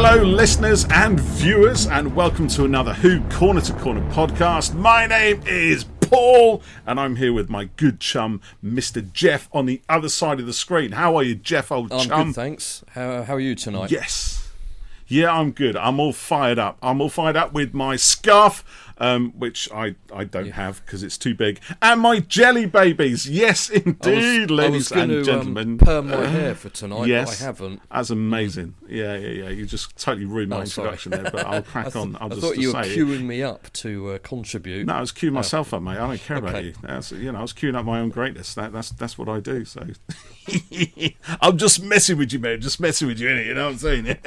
Hello, listeners and viewers, and welcome to another Who Corner to Corner podcast. My name is Paul, and I'm here with my good chum, Mr. Jeff, on the other side of the screen. How are you, Jeff, old chum? I'm good, thanks. How are you tonight? Yes. Yeah, I'm good. I'm all fired up. I'm all fired up with my scarf, which I don't have because it's too big, and my jelly babies. Yes, indeed, ladies and gentlemen. Perm my hair for tonight, yes, but I haven't. That's amazing. Yeah. You just totally ruined my introduction there, but I'll crack on. I thought you were queuing me up to contribute. No, I was queuing myself up, mate. I don't care about you. I was queuing up my own greatness. That's what I do. So I'm just messing with you, mate. Just messing with you, innit? You know what I'm saying?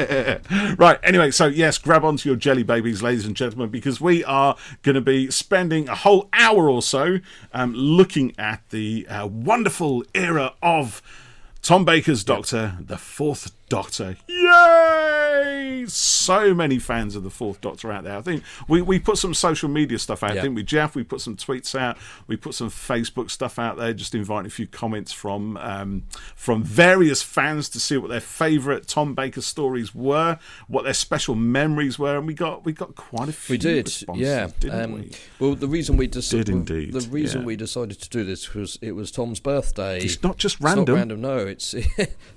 Right. Anyway, so yes, grab onto your jelly babies, ladies and gentlemen, because we are going to be spending a whole hour or so looking at the wonderful era of Tom Baker's Doctor, the Fourth Doctor. Yay! So many fans of the Fourth Doctor out there. I think we put some social media stuff out, didn't we, Jeff? We put some tweets out. We put some Facebook stuff out there, just inviting a few comments from various fans to see what their favourite Tom Baker stories were, what their special memories were, and we got quite a few. We did, responses, didn't we? Well, the reason we we decided to do this was it was Tom's birthday. It's not just random. It's not random, no. It's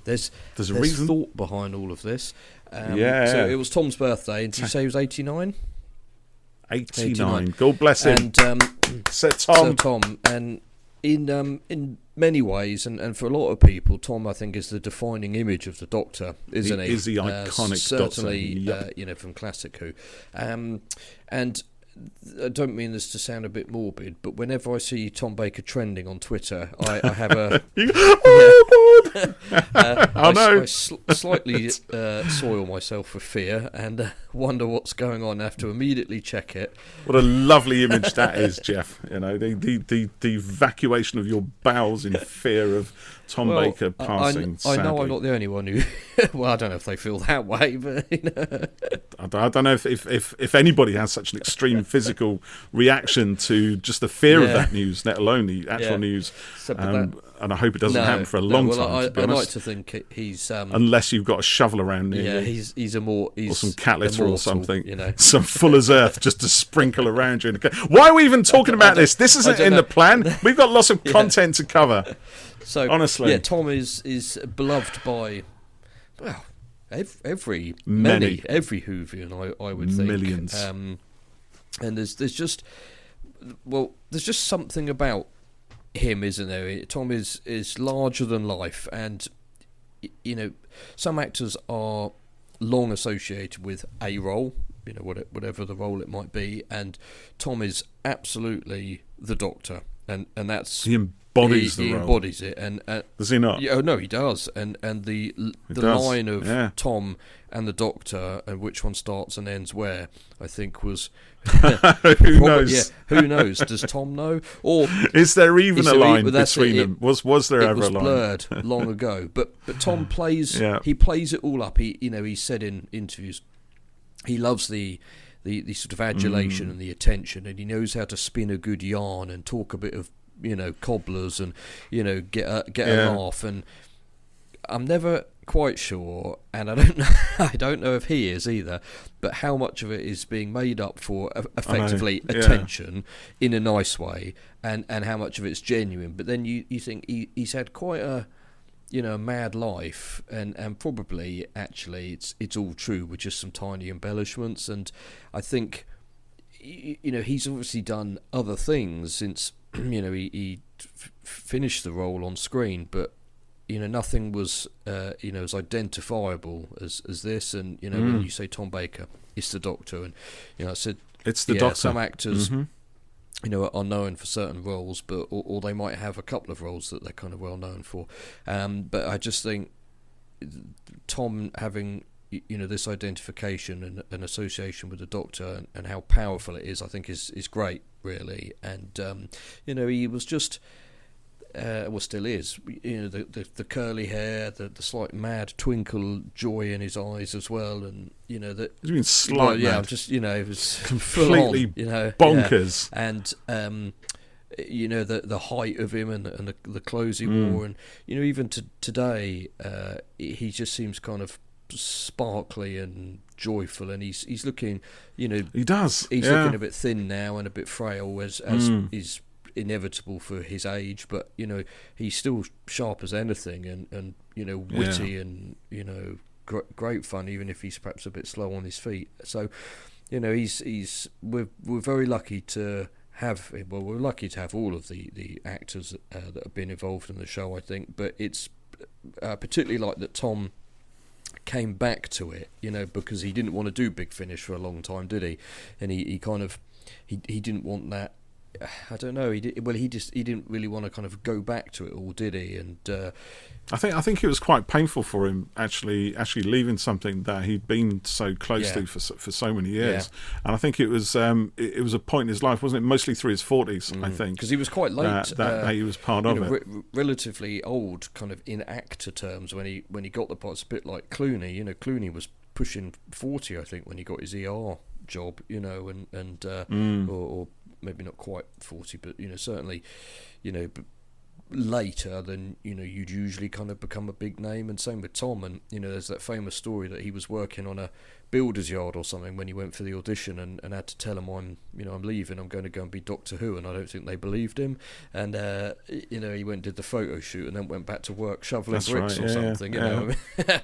there's a reason. Thought behind all of this. So it was Tom's birthday, and did you say he was 89? 89. God bless him. And Sir Tom. Sir Tom. And in many ways, and for a lot of people, Tom, I think, is the defining image of the Doctor, isn't he? He is the iconic certainly, Doctor. Yep. From Classic Who. And I don't mean this to sound a bit morbid, but whenever I see Tom Baker trending on Twitter, I have a... I slightly soil myself with fear and wonder what's going on. I have to immediately check it. What a lovely image that is, Jeff. You know, the evacuation of your bowels in fear of Tom Baker passing. I know I'm not the only one who... Well, I don't know if they feel that way, but... I don't know if anybody has such an extreme physical reaction to just the fear of that news, let alone the actual news. And I hope it doesn't happen for a long time. I'd like to think he's unless you've got a shovel around near you. He's or some cat litter immortal, or something. You know. Some Fuller's Earth just to sprinkle around you. Why are we even talking about this? This isn't in the plan. We've got lots of content to cover. So honestly, Tom is beloved by every Whovian. I would think millions. And there's just something about him, isn't there? Tom is larger than life, and some actors are long associated with a role, whatever the role it might be, and Tom is absolutely the Doctor, and that's he embodies the role. He embodies it, and does he not? Yeah, no, he does, and the line of Tom and the Doctor, and which one starts and ends where, I think was. Who knows? Yeah, who knows? Does Tom know? Or is there even a line between them? Was there ever a line? It was blurred long ago. But Tom plays. He plays it all up. He said in interviews, he loves the sort of adulation and the attention, and he knows how to spin a good yarn and talk a bit of cobblers and get a laugh. And I'm never quite sure, and I don't know if he is either, but how much of it is being made up for effectively attention in a nice way, and how much of it's genuine. But then you think he's had quite a mad life, and probably actually it's all true with just some tiny embellishments. And I think he's obviously done other things since he finished the role on screen, but nothing was as identifiable as this. And when you say Tom Baker, it's the Doctor, and I said it's the Doctor. Some actors are known for certain roles, but or they might have a couple of roles that they're kind of well known for. But I just think Tom having this identification and an association with the Doctor, and how powerful it is, I think is great, really. And he was just still is, the curly hair, the slight mad twinkle, joy in his eyes as well, and that. You mean slight? Mad. Just it was completely bonkers, and the height of him and the clothes he wore, and even today he just seems kind of sparkly and joyful, and he's looking, you know, he does. He's looking a bit thin now and a bit frail, as is inevitable for his age, but you know, he's still sharp as anything, and you know, witty and, you know, great fun, even if he's perhaps a bit slow on his feet. So, you know, we're very lucky to have, well, we're lucky to have all of the actors that have been involved in the show, I think, but it's particularly like that Tom came back to it, you know, because he didn't want to do Big Finish for a long time, did he? And he kind of he didn't want that. I don't know. He didn't really want to kind of go back to it all, did he? And I think it was quite painful for him actually leaving something that he'd been so close to for so many years. And I think it was a point in his life, wasn't it? Mostly through his 40s, I think, because he was quite late. That he was part of it. Relatively old, kind of in actor terms, when he got the parts. A bit like Clooney. You know, Clooney was pushing 40, I think, when he got his ER job. You know, or maybe not quite 40, but, you know, certainly, you know, later than, you know, you'd usually kind of become a big name. And same with Tom. And, you know, there's that famous story that he was working on a builder's yard or something when he went for the audition and had to tell him, I'm leaving, I'm going to go and be Doctor Who, and I don't think they believed him. And you know, he went and did the photo shoot and then went back to work shoveling bricks or something. You know,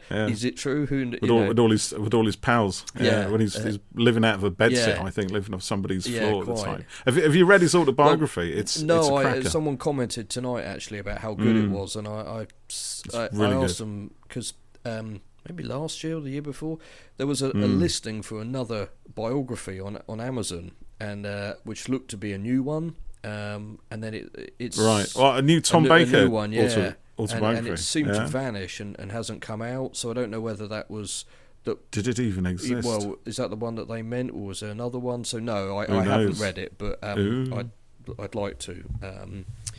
is it true? With all his pals, when he's living out of a bedsit, I think, living off somebody's floor at the time. Have you read his autobiography? It's a cracker. Someone commented tonight actually about how good it was, and I asked them, because maybe last year or the year before, there was a listing for another biography on Amazon, and which looked to be a new one, and then it's right. Well, a new Tom Baker, a new one, autobiography, and it seemed to vanish and hasn't come out. So I don't know whether that was. Did it even exist? Well, is that the one that they meant, or was there another one? So no, I haven't read it, but I'd like to.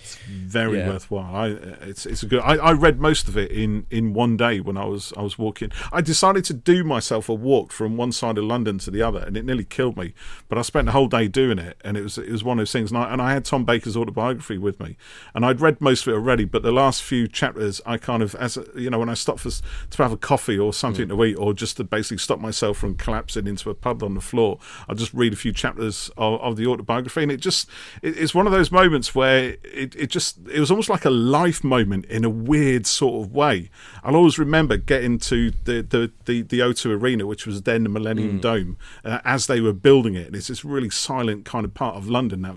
It's very worthwhile. It's a good. I read most of it in one day when I was walking. I decided to do myself a walk from one side of London to the other, and it nearly killed me. But I spent the whole day doing it, and it was one of those things. And I had Tom Baker's autobiography with me, and I'd read most of it already. But the last few chapters, I kind of, when I stopped to have a coffee or something to eat, or just to basically stop myself from collapsing into a puddle on the floor, I'd just read a few chapters of the autobiography, and it's one of those moments where it was almost like a life moment in a weird sort of way. I'll always remember getting to the O2 Arena, which was then the Millennium Dome, as they were building it. And it's this really silent kind of part of London it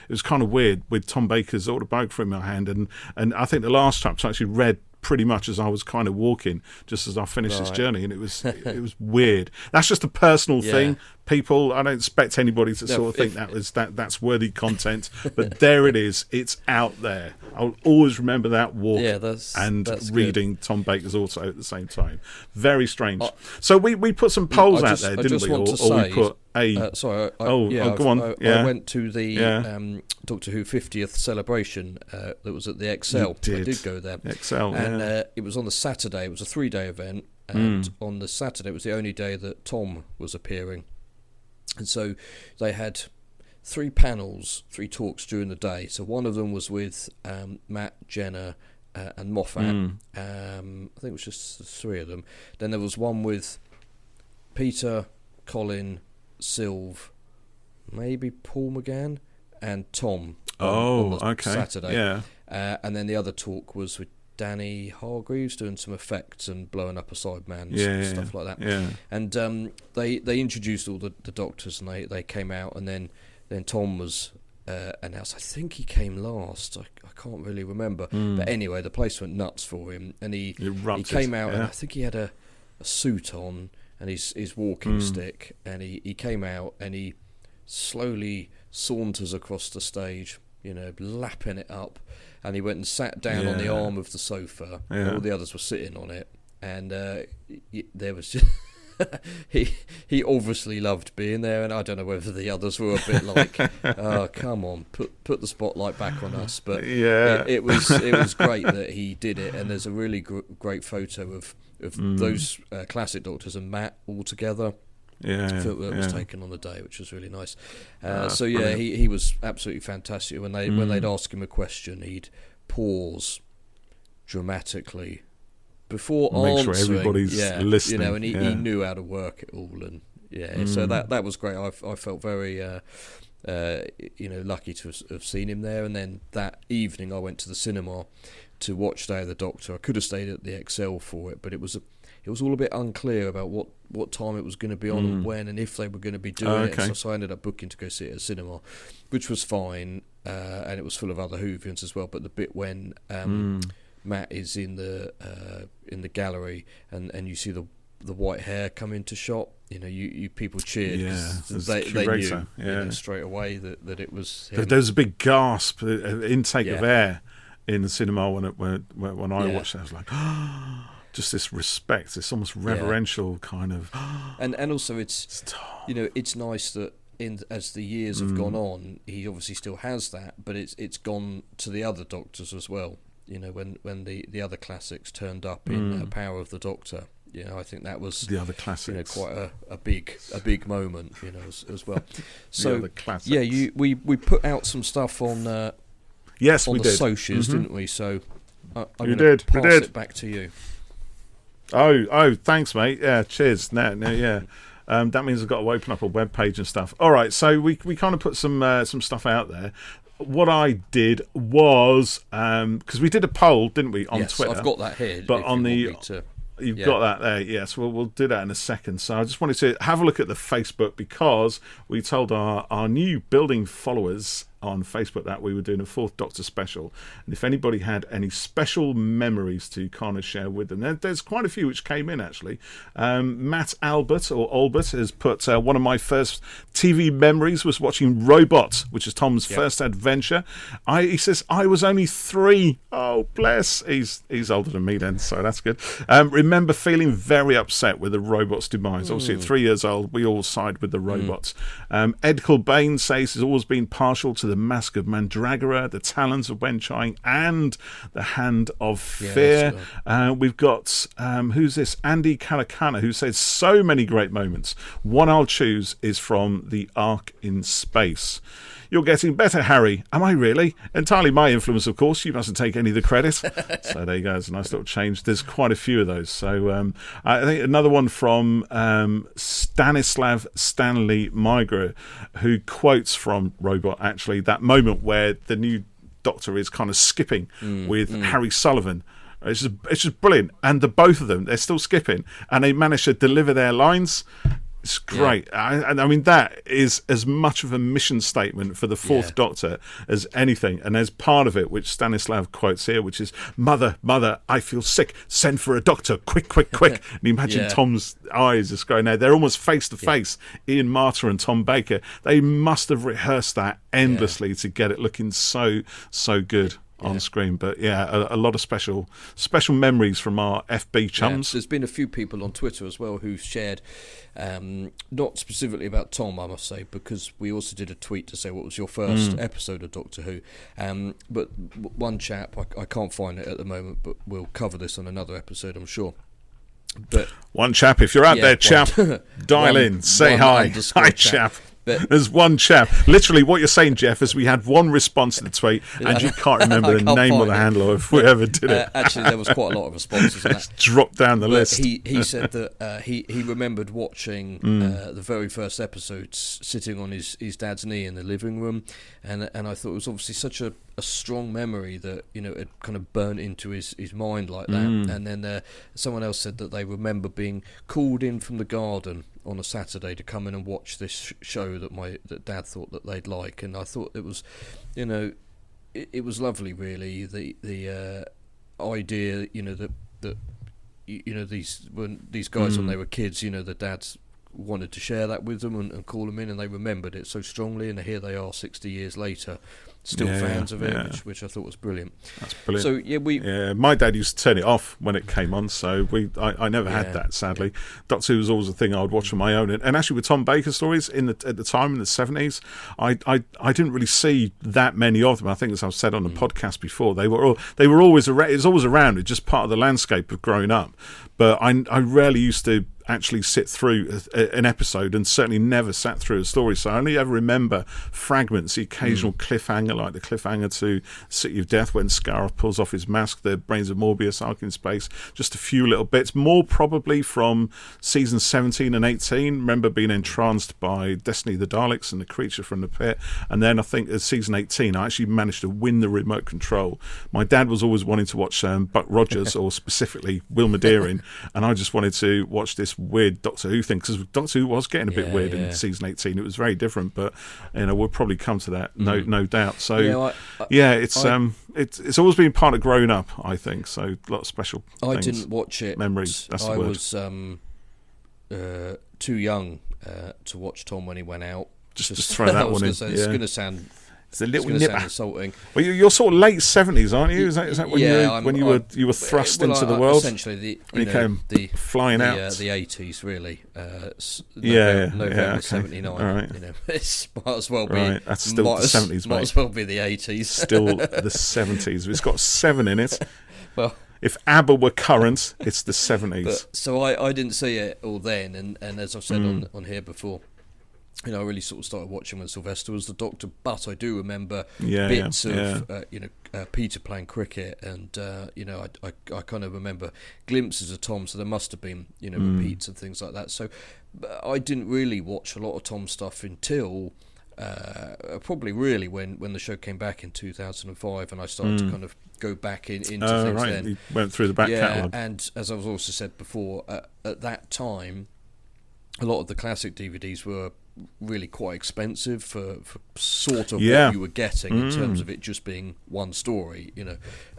was kind of weird, with Tom Baker's autobiography in my hand, and I think the last chapter I actually read pretty much as I was kind of walking, just as I finished this journey, and it was weird. That's just a personal thing. People, I don't expect anybody to sort of think that's worthy content, but there it is. It's out there. I'll always remember that walk that's reading good. Tom Baker's auto at the same time. Very strange. So we put some polls out there, didn't we? We put a. Go on. I went to the Doctor Who 50th celebration that was at the Excel. I did go there. Excel, and it was on the Saturday. It was a 3-day event, and on the Saturday it was the only day that Tom was appearing. And so they had 3 panels, 3 talks during the day. So one of them was with Matt, Jenna, and Moffat. I think it was just the 3 of them. Then there was one with Peter, Colin, Sylve, maybe Paul McGann, and Tom on the Saturday. Yeah. And then the other talk was with Danny Hargreaves doing some effects and blowing up a Sideman and stuff like that. Yeah. And they introduced all the doctors, and they came out, and then Tom was announced. I think he came last. I can't really remember. But anyway, the place went nuts for him, and he came out, and I think he had a suit on and his walking stick, and he came out and he slowly saunters across the stage, lapping it up. And he went and sat down on the arm of the sofa. And all the others were sitting on it, and there was just he obviously loved being there. And I don't know whether the others were a bit like, "Oh, come on, put the spotlight back on us." But it was great that he did it. And there's a really great photo of those classic Doctors and Matt all together. That was taken on the day, which was really nice. He was absolutely fantastic. When they'd ask him a question, he'd pause dramatically, before make answering, sure everybody's listening. and he knew how to work it all, and so that was great. I felt very lucky to have seen him there. And then that evening I went to the cinema to watch Day of the Doctor. I could have stayed at the Excel for it, but it was all a bit unclear about what time it was going to be on and when, and if they were going to be doing it. So I ended up booking to go see it at a cinema, which was fine, and it was full of other Whovians as well. But the bit when Matt is in the gallery and you see the white hair come into shot, you people cheered. They knew straight away that it was him. There was a big gasp, intake of air in the cinema when I watched it. I was like, just this respect, this almost reverential kind of. And also it's nice that as the years have gone on, he obviously still has that, but it's gone to the other Doctors as well. When the other classics turned up in Power of the Doctor. I think that was the other classics. Quite a big moment, as well. So the other classics. we put out some stuff on on the socials, didn't we? So I'm going to pass it back to you. Oh, thanks, mate. Yeah, cheers. No, yeah. That means I've got to open up a web page and stuff. All right, so we kind of put some stuff out there. What I did was because we did a poll, didn't we, on Twitter? I've got that here. But on the you've got that there, yes. We'll do that in a second. So I just wanted to have a look at the Facebook because we told our new building followers on Facebook that we were doing a Fourth Doctor special, and if anybody had any special memories to kind of share with them, there's quite a few which came in actually. Matt Albert has put one of my first TV memories was watching Robot, which is Tom's first adventure. He says I was only 3. Oh bless, he's older than me then, so that's good. Remember feeling very upset with the robot's demise. Obviously at 3 years old we all side with the robots. Ed Kilbane says he's always been partial to the Mask of Mandragora, the Talons of Wenchai, and the Hand of Fear. We've got who's this? Andy Kalakana, who says so many great moments. One I'll choose is from the Ark in Space. You're getting better, Harry. Am I really? Entirely my influence, of course. You mustn't take any of the credit. So there you go. It's a nice little change. There's quite a few of those. So I think another one from Stanislav Stanley Migra, who quotes from Robot, actually, that moment where the new Doctor is kind of skipping with Harry Sullivan. It's just brilliant. And the both of them, they're still skipping. And they manage to deliver their lines. It's great. I mean, that is as much of a mission statement for the Fourth Doctor as anything. And there's part of it which Stanislav quotes here, which is, Mother, I feel sick. Send for a doctor. Quick. And you imagine Tom's eyes just going there. They're almost face to face. Ian Marter and Tom Baker. They must have rehearsed that endlessly to get it looking so good on screen. But a lot of special memories from our FB chums. There's been a few people on Twitter as well who've shared, not specifically about Tom, I must say, because we also did a tweet to say what was your first episode of Doctor Who, but one chap, I can't find it at the moment, but we'll cover this on another episode, I'm sure. But one chap, if you're out there, chap, dial in, say hi chap. But there's one chap. Literally, what you're saying, Jeff, is we had one response to the tweet, and you can't remember the name or the handle of whoever did it. Actually, there was quite a lot of responses on that. Dropped down the list. He said that he remembered watching the very first episodes sitting on his dad's knee in the living room, and I thought it was obviously such a strong memory that it kind of burnt into his mind like that. And then someone else said that they remember being called in from the garden on a Saturday to come in and watch this show that Dad thought that they'd like, and I thought it was, it was lovely, really. The idea, that these guys when they were kids, the dads wanted to share that with them and call them in, and they remembered it so strongly, and here they are 60 years later, still fans of it, which I thought was brilliant. That's brilliant. So my dad used to turn it off when it came on, so I never had that, sadly. Doctor Who was always a thing I would watch on my own, and actually with Tom Baker stories at the time in the 70s, I didn't really see that many of them. I think, as I've said on the podcast before, they were always around. It was always around. It's just part of the landscape of growing up. But I rarely used to actually sit through an episode, and certainly never sat through a story. So I only ever remember fragments, the occasional cliffhanger, like the cliffhanger to City of Death when Scarif pulls off his mask, the Brains of Morbius, Arc in Space, just a few little bits, more probably from season 17 and 18. Remember being entranced by Destiny of the Daleks and the Creature from the Pit. And then I think at season 18, I actually managed to win the remote control. My dad was always wanting to watch Buck Rogers, or specifically Wilma Deering, and I just wanted to watch this weird Doctor Who thing, because Doctor Who was getting a bit weird in season 18. It was very different, but we'll probably come to that, no doubt. So it's always been part of growing up, I think. So a lot of special things. I didn't watch it. Memories. That's the word. I was too young to watch Tom when he went out. Just throw that one in. It's going to sound. It's a little nipper. Sound insulting. Well, you're sort of late 70s, aren't you? Is that when you were thrust into the world? Essentially, you came flying out. The 80s, really. November 79. All right. It might as well be. Right. That's still the 70s, mate. Might as well be the 80s. Still the 70s. It's got 7 in it. Well, if ABBA were current, it's the 70s. So I didn't see it all then, and as I've said on here before, I really sort of started watching when Sylvester was the Doctor, but I do remember bits of Peter playing cricket, and I kind of remember glimpses of Tom. So there must have been repeats and things like that. So I didn't really watch a lot of Tom stuff until probably really when the show came back in 2005, and I started to kind of go back into things. Right. Then You went through the back catalogue. And as I've also said before, at that time, a lot of the classic DVDs were really quite expensive for sort of what you were getting in terms of it just being one story,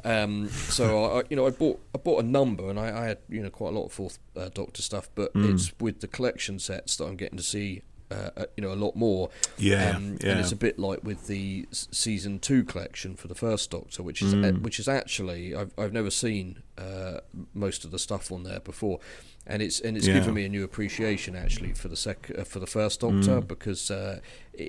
so I bought a number, and I had quite a lot of Fourth Doctor stuff, but it's with the collection sets that I'm getting to see a lot more, and it's a bit like with the season 2 collection for the First Doctor, which is actually I've never seen most of the stuff on there before. And it's given me a new appreciation actually for the First Doctor, because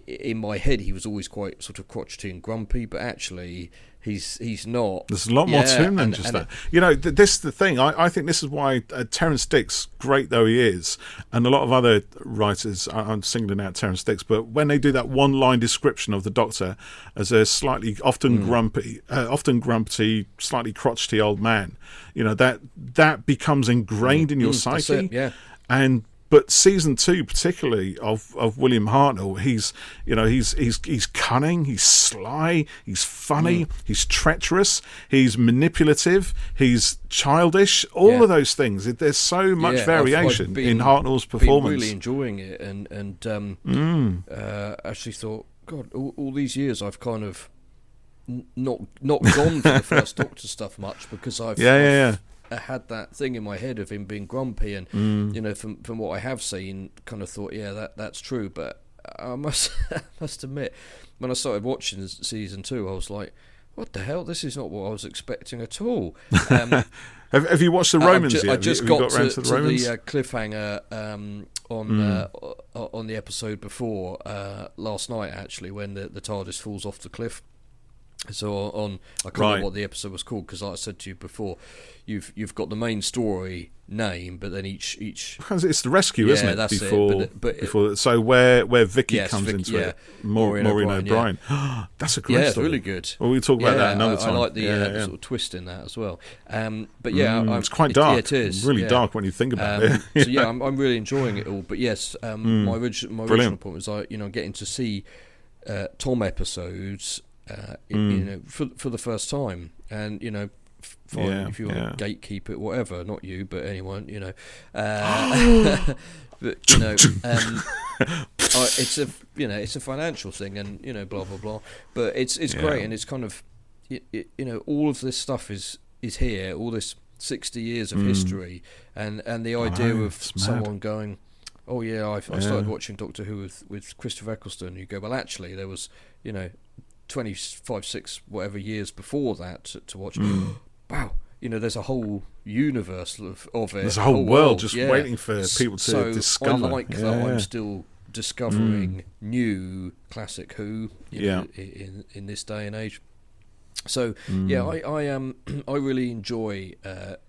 in my head he was always quite sort of crotchety and grumpy, but actually he's not. There's a lot more to him than just that. This is the thing. I think this is why Terence Dicks, great though he is, and a lot of other writers, I'm singling out Terence Dicks, but when they do that one-line description of the Doctor as a slightly, often grumpy, slightly crotchety old man, that becomes ingrained in your psyche. But season 2, particularly of William Hartnell, he's cunning, he's sly, he's funny, he's treacherous, he's manipulative, he's childish. All of those things. There's so much variation in Hartnell's performance. Been really enjoying it, and actually thought, God, all these years I've kind of not gone for the First Doctor stuff much, because I've had that thing in my head of him being grumpy, and from what I have seen, kind of thought, that's true. But I must admit, when I started watching season 2, I was like, what the hell? This is not what I was expecting at all. Have you watched the Romans yet? I just got to the cliffhanger on the episode before last night, actually, when the TARDIS falls off the cliff. So I can't remember what the episode was called, because like I said to you before, you've got the main story name, but then each it's the rescue, isn't it? That's before so where Vicky comes into it, Maureen O'Brien. That's a great story. It's really good. Well, we'll talk about that another time. I like the sort of twist in that as well. But it's quite dark. It is really dark when you think about it. So I'm really enjoying it all. But yes, my original point was getting to see Tom episodes. For the first time, and fine if you want to gatekeep it, whatever, not you, but anyone, but it's a financial thing, and blah blah blah, but it's great, and it's kind of all of this stuff is here, all this 60 years of history, and the idea of someone going, oh yeah, I started watching Doctor Who with Christopher Eccleston. You go, well, actually there was 25, 6, whatever years before that to watch. Wow, there's a whole universe of it. There's a whole world just waiting for people to discover. I like that I'm still discovering new classic Who in this day and age. So I really enjoy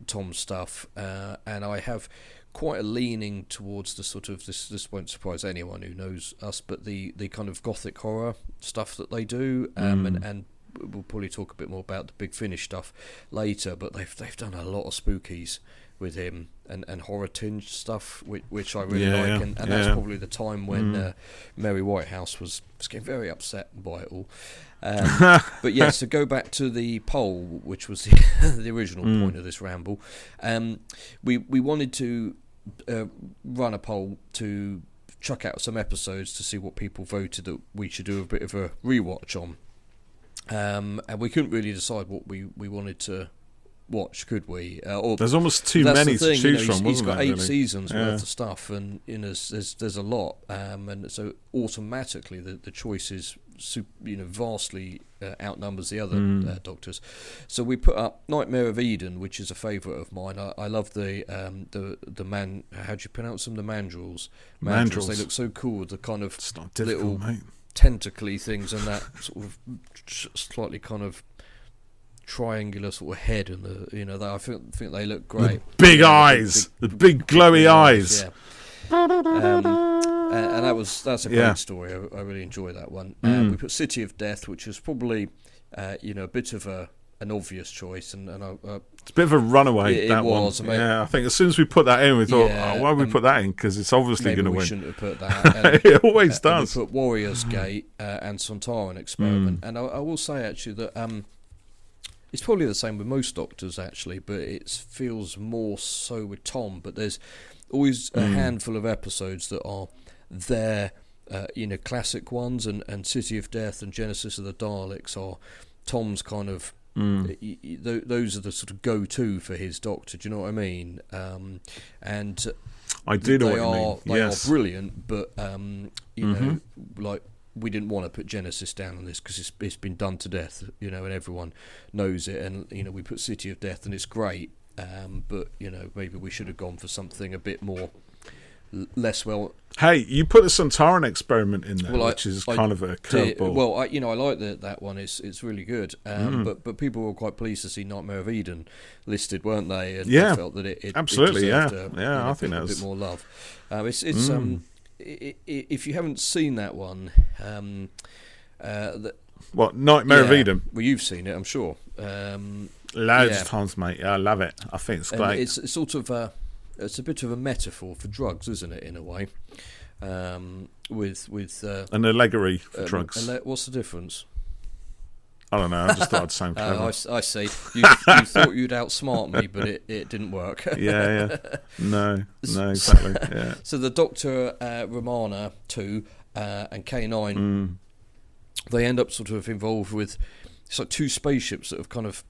Tom's stuff, and I have quite a leaning towards the sort of this won't surprise anyone who knows us, but the kind of gothic horror stuff that they do, and we'll probably talk a bit more about the Big Finish stuff later. But they've done a lot of spookies with him and horror tinged stuff, which I really like, and that's probably the time when Mary Whitehouse was getting very upset by it all. But yes, to go back to the poll, which was the original point of this ramble, we wanted to run a poll to chuck out some episodes to see what people voted that we should do a bit of a rewatch on, and we couldn't really decide what we wanted to watch, could we? There's almost too many to choose from. He's got 8 really? seasons worth of stuff, and there's a lot, and so automatically the choice is vastly outnumbers the other Doctors. So we put up Nightmare of Eden, which is a favourite of mine. I love the man. How do you pronounce them? The mandrels. Mandrels. They look so cool with the kind of little tentacly things and that sort of slightly kind of triangular sort of head, and that I think they look great. The big eyes, the big glowy eyes. And that's a great story. I really enjoy that one. We put City of Death, which is probably a bit of an obvious choice, and it's a bit of a runaway. It was. One. I think as soon as we put that in, we thought, why would we put that in? Because it's obviously going to win. We shouldn't have put that. It always does. We put Warriors Gate and Sontaran Experiment, and I will say actually that. It's probably the same with most Doctors, actually, but it feels more so with Tom. But there's always a handful of episodes that are their, classic ones, and City of Death and Genesis of the Daleks are Tom's kind of. Those are the sort of go-to for his Doctor. Do you know what I mean? And I do know what you mean. They are brilliant, but like. We didn't want to put Genesis down on this because it's been done to death, and everyone knows it. And we put City of Death, and it's great. But maybe we should have gone for something a bit more less well. Hey, you put the Sontaran Experiment in there, which is kind of a curveball. Well, I like that one. It's really good. But people were quite pleased to see Nightmare of Eden listed, weren't they? And they felt that it absolutely, deserved I think a bit more love. It's if you haven't seen that one, what, Nightmare of Eden? Well, you've seen it, I'm sure. Loads of times, mate. Yeah, I love it. I think it's great. It's sort of it's a bit of a metaphor for drugs, isn't it? In a way, with an allegory for drugs. What's the difference? I don't know. I just thought I'd sound clever. I see. You thought you'd outsmart me, but it didn't work. Yeah. No, exactly. Yeah. So the Doctor, Romana 2, and K9, they end up sort of involved with. It's like 2 spaceships that have kind of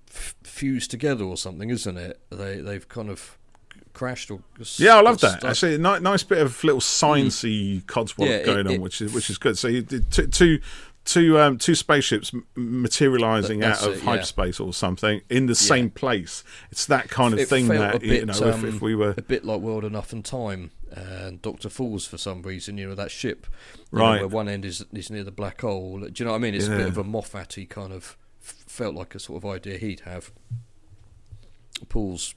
fused together or something, isn't it? They've kind of crashed or. Yeah, I love that. Actually, nice bit of little sciencey codswallop going on, which is good. So you did two spaceships materializing out of hyperspace or something in the same place. It's that kind of thing that if we were a bit like World Enough and Time and Dr. Falls for some reason, that ship, right, where one end is near the black hole. Do you know what I mean? It's a bit of a Moffat-y kind of felt like a sort of idea he'd have. Paul's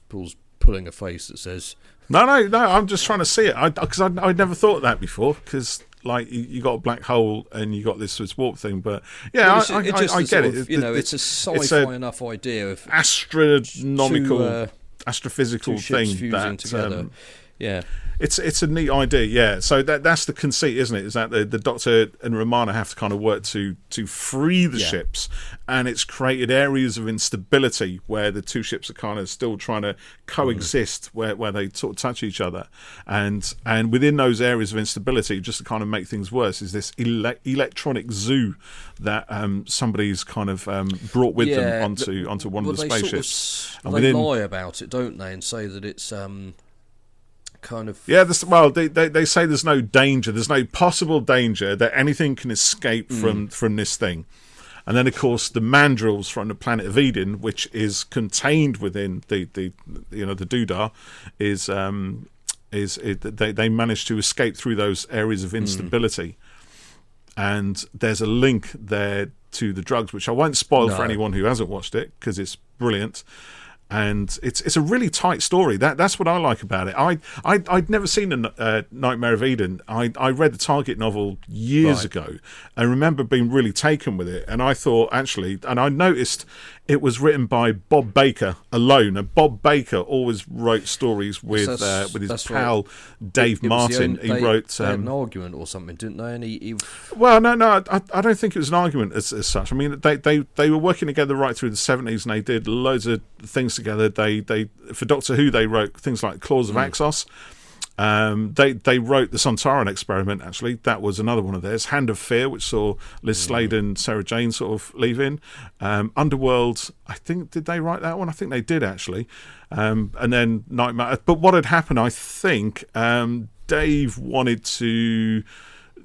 pulling a face that says no. I'm just trying to see it because I'd never thought of that before because. Like you got a black hole and you got this warp thing, but I get it. It's a sci-fi enough idea of astronomical, astrophysical thing that together. It's a neat idea. Yeah, so that's the conceit, isn't it? Is that the Doctor and Romana have to kind of work to free the ships, and it's created areas of instability where the 2 ships are kind of still trying to coexist, where they sort of touch each other, and within those areas of instability, just to kind of make things worse, is this electronic zoo that somebody's kind of brought with them onto one of the spaceships. They lie about it, don't they, and say that it's. Kind of they say there's no danger, there's no possible danger that anything can escape from this thing, and then of course the mandrels from the planet of Eden, which is contained within the doodah, they manage to escape through those areas of instability, and there's a link there to the drugs, which I won't spoil for anyone who hasn't watched it because it's brilliant. And it's a really tight story. That's what I like about it. I'd never seen a Nightmare of Eden. I read the Target novel years ago and remember being really taken with it. And I thought, actually, and I noticed it was written by Bob Baker alone. And Bob Baker always wrote stories with his pal Dave Martin. He wrote they had an argument or something, didn't they? And he... Well, no, I don't think it was an argument as such. I mean, they were working together right through the 70s, and they did loads of things together. They for Doctor Who, they wrote things like Claws of Axos. They wrote the Sontaran Experiment, actually. That was another one of theirs. Hand of Fear, which saw Liz Slade and Sarah Jane sort of leaving. Underworld, I think, did they write that one? I think they did, actually. And then Nightmare. But what had happened, I think, Dave wanted to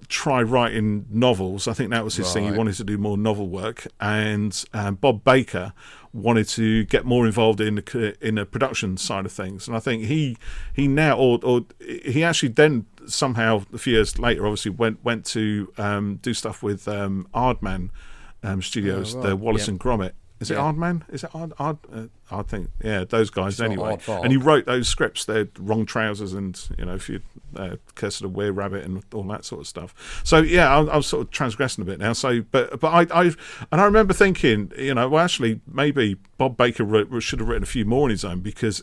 try writing novels. I think that was his thing. He wanted to do more novel work. And Bob Baker wanted to get more involved in the production side of things, and I think he now or he actually then somehow a few years later obviously went to do stuff with Aardman Studios, the Wallace and Gromit. Is it Aardman? Is it Ard? I think, yeah, those guys anyway. And he wrote those scripts. They're Wrong Trousers and, if you Curse of the Were Rabbit and all that sort of stuff. So yeah, I was sort of transgressing a bit now. So, but I remember thinking, well, actually, maybe Bob Baker should have written a few more on his own, because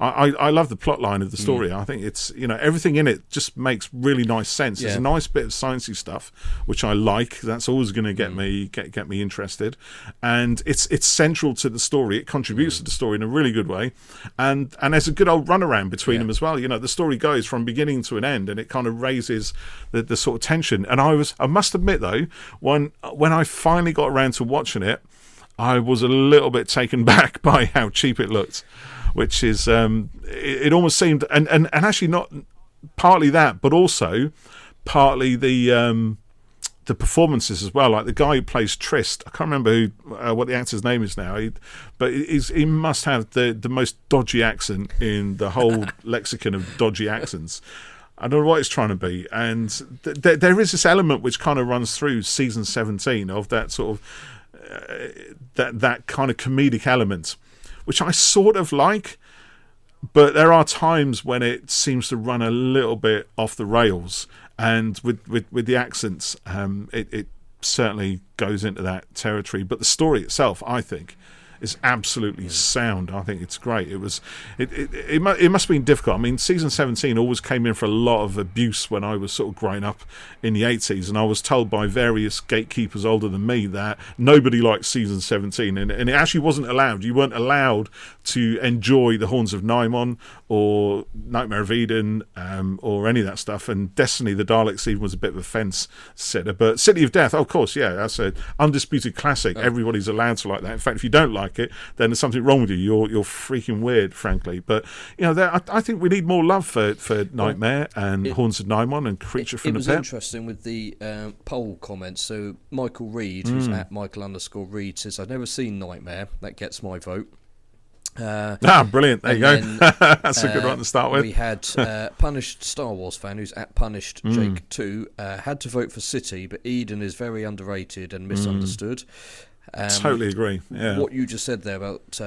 I love the plot line of the story. I think it's, everything in it just makes really nice sense. There's a nice bit of sciencey stuff, which I like. That's always going to get me interested, and it's central to the story. It contributes to the story in a really good way, and there's a good old runaround between them as well. The story goes from beginning to an end, and it kind of raises the sort of tension. And I must admit though, when I finally got around to watching it, I was a little bit taken back by how cheap it looked, which is it almost seemed, and actually not partly that, but also partly the performances as well. Like the guy who plays Trist, I can't remember what the actor's name is now, but he must have the most dodgy accent in the whole lexicon of dodgy accents. I don't know what it's trying to be, and there is this element which kind of runs through season 17 of that sort of that kind of comedic element, which I sort of like, but there are times when it seems to run a little bit off the rails. And with the accents, it certainly goes into that territory. But the story itself, I think, is absolutely sound. I think it's great. It must have been difficult. I mean, season 17 always came in for a lot of abuse when I was sort of growing up in the 80s, and I was told by various gatekeepers older than me that nobody liked season 17, and it actually wasn't allowed. You weren't allowed to enjoy the Horns of Nimon or Nightmare of Eden or any of that stuff. And Destiny the Daleks even was a bit of a fence setter. But City of Death, of course, yeah, that's an undisputed classic. Everybody's allowed to like that. In fact, if you don't like it, then there's something wrong with you. You're freaking weird, frankly. But I think we need more love for Nightmare and Horns of Nimon and Creature from the Pit. It was interesting with the poll comments. So Michael Reed, who's at Michael_Reed, says, "I've never seen Nightmare. That gets my vote." Brilliant. There you go. That's a good one to start with. We had Punished Star Wars fan, who's at Punished Jake 2, had to vote for City, but Eden is very underrated and misunderstood. Totally agree. Yeah. What you just said there about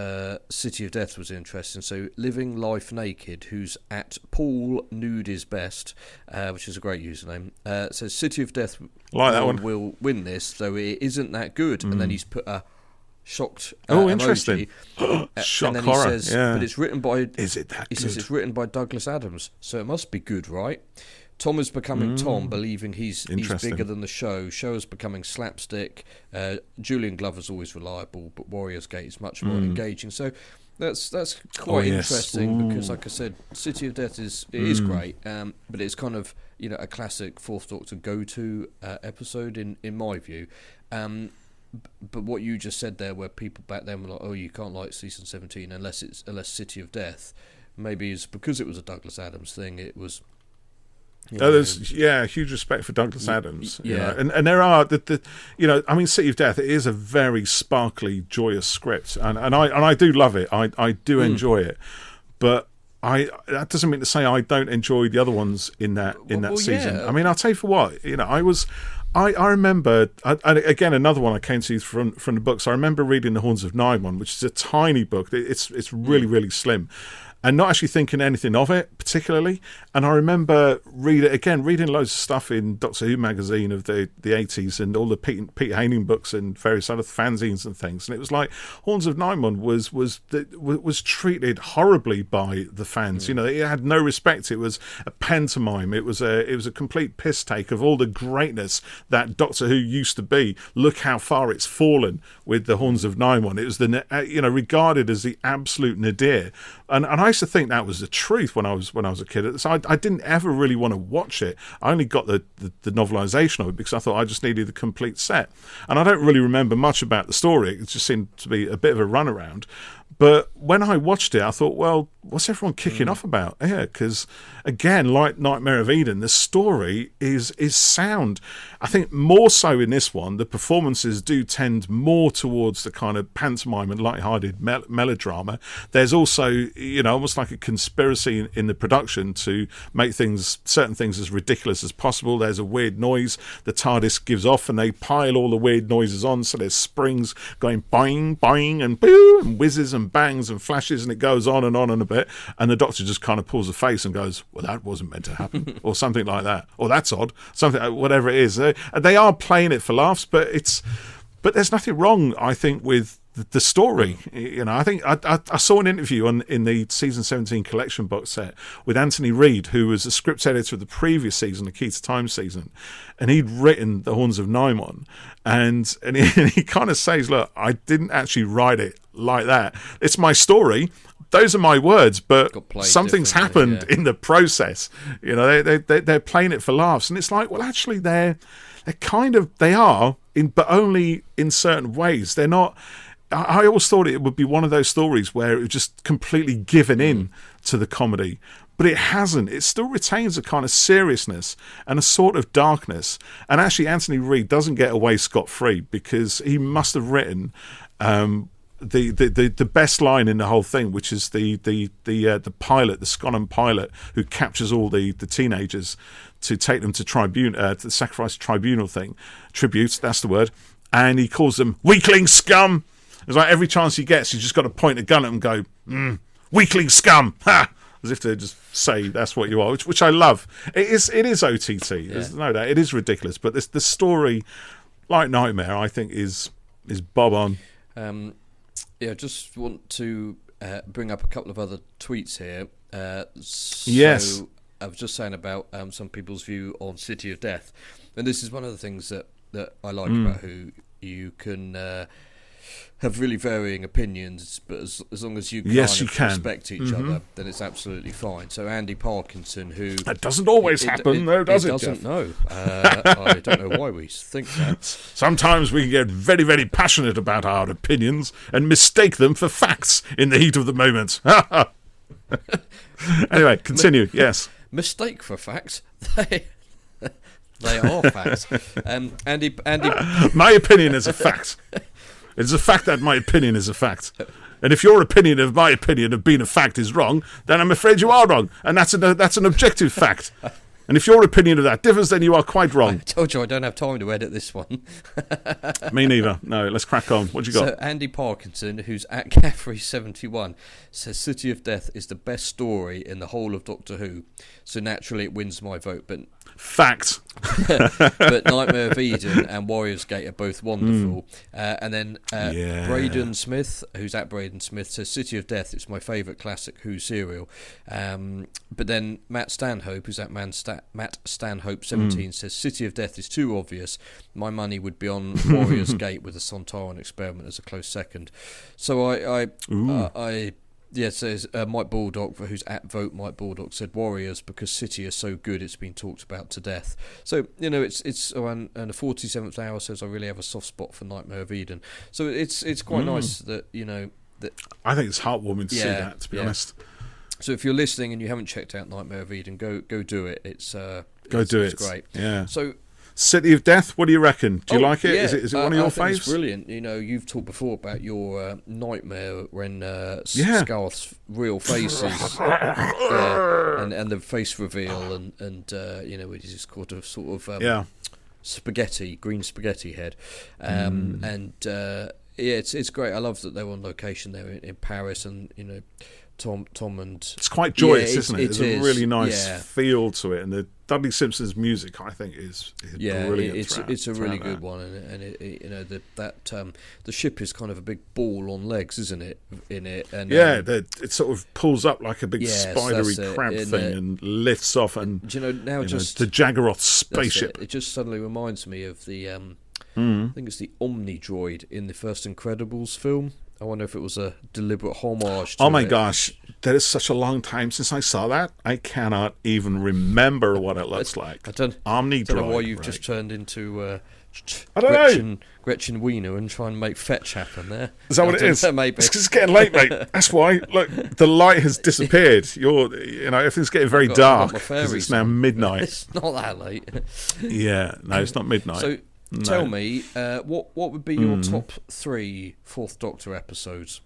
City of Death was interesting. So Living Life Naked, who's at Paul Nude is Best, which is a great username, says City of Death will win this, though it isn't that good. And then he's put a shocked interesting shock and then horror. He says, but it's written by. Is it that? He says it's written by Douglas Adams, so it must be good, right? Tom is becoming Tom, believing he's bigger than the show. Show is becoming slapstick. Julian Glover's always reliable, but Warriors Gate is much more engaging. So that's quite interesting because, like I said, City of Death is great, but it's kind of a classic Fourth Doctor go-to episode in my view. But what you just said there, where people back then were like, "Oh, you can't like season 17 unless City of Death," maybe it's because it was a Douglas Adams thing. It was. There's huge respect for Douglas Adams. And there are I mean, City of Death, it is a very sparkly, joyous script, and I do love it. I do enjoy it, but that doesn't mean to say I don't enjoy the other ones in that season. I mean, I'll tell you for what, I remember, and again, another one I came to from the books. I remember reading The Horns of Nimon, which is a tiny book. It's really, really slim. And not actually thinking anything of it particularly. And I remember reading loads of stuff in Doctor Who magazine of the 80s and all the Peter Haining books and various other fanzines and things. And it was like Horns of Nimon was treated horribly by the fans. You know, it had no respect. It was a pantomime. It was a complete piss take of all the greatness that Doctor Who used to be. Look how far it's fallen with the Horns of Nimon. It was regarded as the absolute nadir. And I used to think that was the truth when I was a kid. So I didn't ever really want to watch it. I only got the novelisation of it because I thought I just needed the complete set. And I don't really remember much about the story. It just seemed to be a bit of a runaround. But when I watched it, I thought, well, what's everyone kicking off about? Yeah, because, again, like Nightmare of Eden, the story is sound. I think more so in this one, the performances do tend more towards the kind of pantomime and light-hearted melodrama. There's also, almost like a conspiracy in the production to make certain things as ridiculous as possible. There's a weird noise the TARDIS gives off, and they pile all the weird noises on, so there's springs going boing, boing, and boo, and whizzes and bangs and flashes, and it goes on and a bit, and the Doctor just kind of pulls a face and goes, well, that wasn't meant to happen, or something like that, or that's odd, something, whatever it is. They are playing it for laughs, but there's nothing wrong, I think, with the story. I think I saw an interview in the season 17 collection box set with Anthony Reid, who was a script editor of the previous season, the Key to Time season, and he'd written The Horns of Nimon, and he kind of says, look, I didn't actually write it like that. It's my story. Those are my words, but something's happened in the process. They're playing it for laughs, and it's like, well, actually, they are, but only in certain ways. They're not. I always thought it would be one of those stories where it was just completely given in to the comedy, but it hasn't. It still retains a kind of seriousness and a sort of darkness. And actually, Anthony Reid doesn't get away scot-free because he must have written the best line in the whole thing, which is the pilot, the Sconan pilot, who captures all the teenagers to take them to the sacrifice tribunal thing, tribute, that's the word, and he calls them weakling scum. It's like every chance he gets, he's just got to point a gun at them and go, weakling scum, ha! As if to just say that's what you are, which I love. It is OTT, there's no doubt. It is ridiculous, but the story, like Nightmare, I think is bob on. I just want to bring up a couple of other tweets here. Yes. I was just saying about some people's view on City of Death, and this is one of the things that I like about Who. You can have really varying opinions, but as long as you can respect each other, then it's absolutely fine. So Andy Parkinson, who... That doesn't always happen, though, does it? It doesn't, no. I don't know why we think that. Sometimes we can get very, very passionate about our opinions and mistake them for facts in the heat of the moment. Anyway, continue, yes. Mistake for facts? They are facts. Andy... My opinion is a fact. It's a fact that my opinion is a fact. And if your opinion of my opinion of being a fact is wrong, then I'm afraid you are wrong. And that's an objective fact. And if your opinion of that differs, then you are quite wrong. I told you I don't have time to edit this one. Me neither. No, let's crack on. What you got? So Andy Parkinson, who's at Caffrey71, says City of Death is the best story in the whole of Doctor Who. So naturally it wins my vote. But fact. But Nightmare of Eden and Warriors Gate are both wonderful. And then Braden Smith, who's at Braden Smith, says City of Death is my favourite classic Who serial. But then Matt Stanhope, who's at Matt Stanhope 17, says City of Death is too obvious. My money would be on Warriors Gate with the Sontaran Experiment as a close second. So says Mike Baldock, who's at Vote Mike Baldock, said Warriors because City is so good it's been talked about to death. So it's and the 47th Hour says I really have a soft spot for Nightmare of Eden. So it's quite nice that that I think it's heartwarming to see that, to be honest. So if you're listening and you haven't checked out Nightmare of Eden, go do it. It's great. Yeah. So City of Death, what do you reckon? Do you like it? Yeah. Is it one of your faves? It's brilliant. You've talked before about your nightmare when Scarth's real face is and the face reveal and he's just got a sort of green spaghetti head, and it's great. I love that they were on location there in Paris, and Tom and it's quite joyous, isn't it? There's a really nice feel to it, and the Dudley Simpson's music, I think, is brilliant. It's a really good one, and the ship is kind of a big ball on legs, isn't it? In it, and it sort of pulls up like a big spidery crab thing and lifts off, and just the Jaggeroth spaceship. It just suddenly reminds me of the I think it's the Omni droid in the first Incredibles film. I wonder if it was a deliberate homage to Oh my gosh, that is such a long time since I saw that. I cannot even remember what it looks like. I don't know why you've just turned into Gretchen Wiener and try and make fetch happen there. Is that what it is? Maybe. It's getting late, mate. That's why. Look, the light has disappeared. Everything's getting very dark because it's now midnight. It's not that late. Yeah, no, it's not midnight. So tell me, what would be your top 3 Fourth Doctor episodes?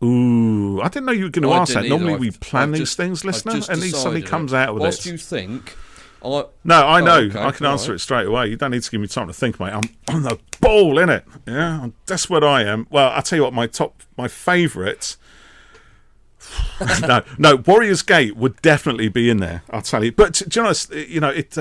Ooh, I didn't know you were going to ask that. Normally we plan these things, listener, and he suddenly comes out with it. What do you think? No, I know. Okay, I can answer it straight away. You don't need to give me time to think, mate. I'm on the ball, innit? Yeah, that's what I am. Well, I'll tell you what, my favourite... no, Warrior's Gate would definitely be in there, I'll tell you. But, do you know, it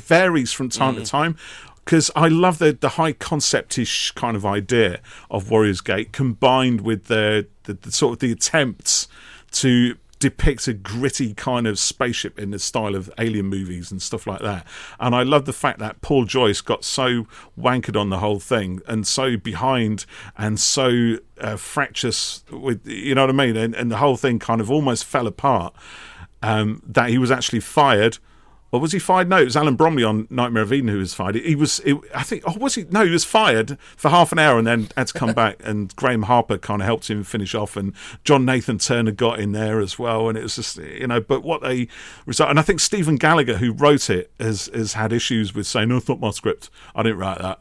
varies from time to time. Because I love the high concept-ish kind of idea of Warrior's Gate, combined with the sort of the attempts to depict a gritty kind of spaceship in the style of alien movies and stuff like that. And I love the fact that Paul Joyce got so wankered on the whole thing and so behind and so fractious with, you know what I mean? And the whole thing kind of almost fell apart, that he was actually fired. Or was he fired? No, it was Alan Bromley on Nightmare of Eden who was fired. He was fired for half an hour and then had to come back, and Graham Harper kind of helped him finish off, and John Nathan Turner got in there as well, and it was just, but what they result, and I think Stephen Gallagher, who wrote it, has had issues with saying, no, it's not my script, I didn't write that,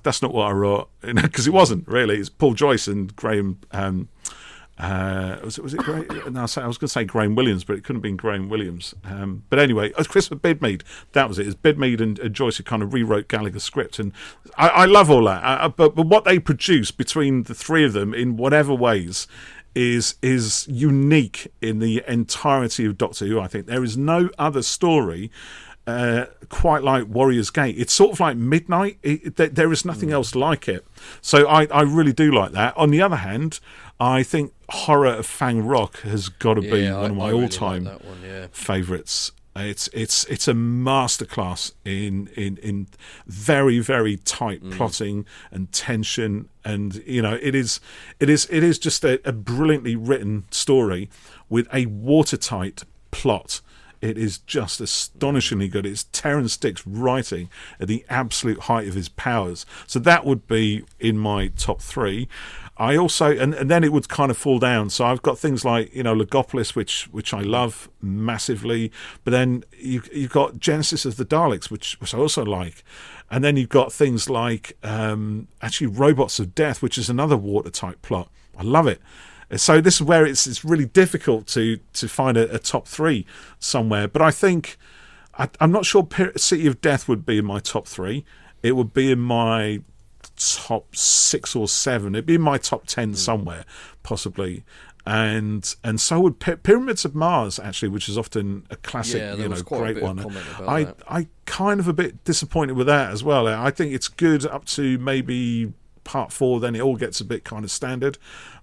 that's not what I wrote, because it wasn't really, it's Paul Joyce and Graham, was it Graham? No, I was going to say Graham Williams, but it couldn't have been Graham Williams. But anyway, it was Christopher Bidmead. That was it. It's Bidmead and Joyce who kind of rewrote Gallagher's script, and I love all that. But what they produce between the three of them in whatever ways is unique in the entirety of Doctor Who. I think there is no other story quite like Warrior's Gate. It's sort of like Midnight. There is nothing else like it. So I really do like that. On the other hand, I think Horror of Fang Rock has got to be one of my all-time favourites. It's a masterclass in very, very tight plotting and tension, and it is just a brilliantly written story with a watertight plot. It is just astonishingly good. It's Terrance Dicks writing at the absolute height of his powers. So that would be in my top 3. I also, and then it would kind of fall down. So I've got things like, Legopolis, which I love massively. But then you've got Genesis of the Daleks, which I also like. And then you've got things like actually Robots of Death, which is another watertight plot. I love it. So this is where it's really difficult to find a top 3 somewhere. But I think, I'm not sure City of Death would be in my top 3. It would be in my top 6 or 7. It'd be in my top 10 somewhere, possibly. And so would Pyramids of Mars, actually, which is often a classic, great one. I kind of a bit disappointed with that as well. I think it's good up to maybe part 4, then it all gets a bit kind of standard.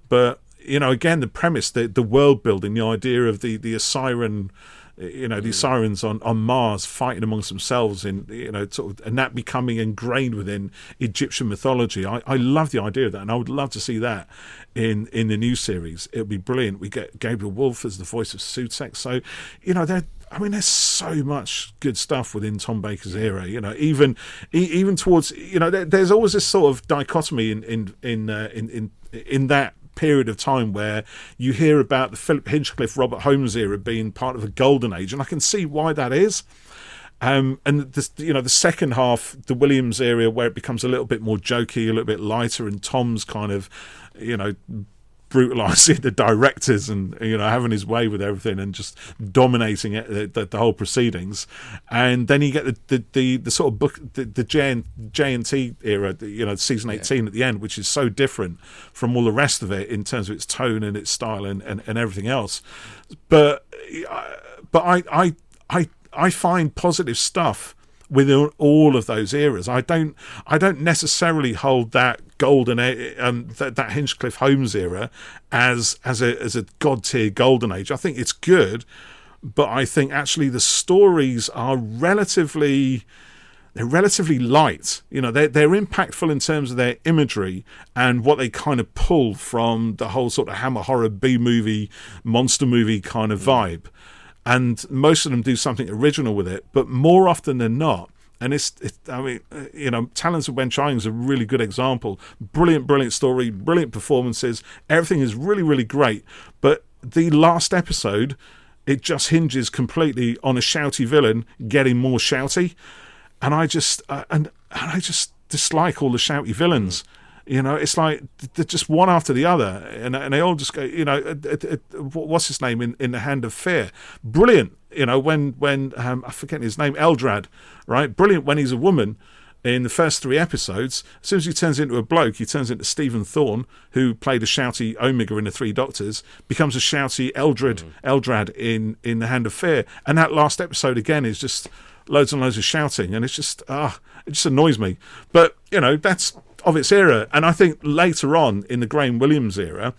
But again, the premise, the world building, the idea of the Siren, the Sirens on Mars fighting amongst themselves in, sort of, and that becoming ingrained within Egyptian mythology. I love the idea of that, and I would love to see that in the new series. It would be brilliant. We get Gabriel Wolfe as the voice of Sutekh. So, there's so much good stuff within Tom Baker's era. Even towards, there's always this sort of dichotomy in that period of time where you hear about the Philip Hinchcliffe, Robert Holmes era being part of a golden age, and I can see why that is. And the second half, the Williams era, where it becomes a little bit more jokey, a little bit lighter, and Tom's kind of, brutalising the directors and having his way with everything and just dominating the whole proceedings. And then you get the sort of book, the J&T era, season 18 at the end, which is so different from all the rest of it in terms of its tone and its style and everything else. But I find positive stuff within all of those eras. I don't necessarily hold that golden that Hinchcliffe Holmes era as a god tier golden age. I think it's good, but I think actually the stories are relatively light. They're impactful in terms of their imagery and what they kind of pull from the whole sort of Hammer horror B-movie monster movie kind of vibe. And most of them do something original with it, but more often than not, and Talons of Wenchang is a really good example. Brilliant story, brilliant performances. Everything is really, really great. But the last episode, it just hinges completely on a shouty villain getting more shouty, and I just dislike all the shouty villains. It's like they're just one after the other, and they all just go. What's his name in The Hand of Fear? Brilliant. When I forget his name, Eldrad, right? Brilliant when he's a woman. In the first 3 episodes, as soon as he turns into a bloke, he turns into Stephen Thorne, who played a shouty Omega in The Three Doctors, becomes a shouty Eldrad in The Hand of Fear, and that last episode again is just loads and loads of shouting, and it's just it just annoys me. But that's of its era, and I think later on in the Graham Williams era,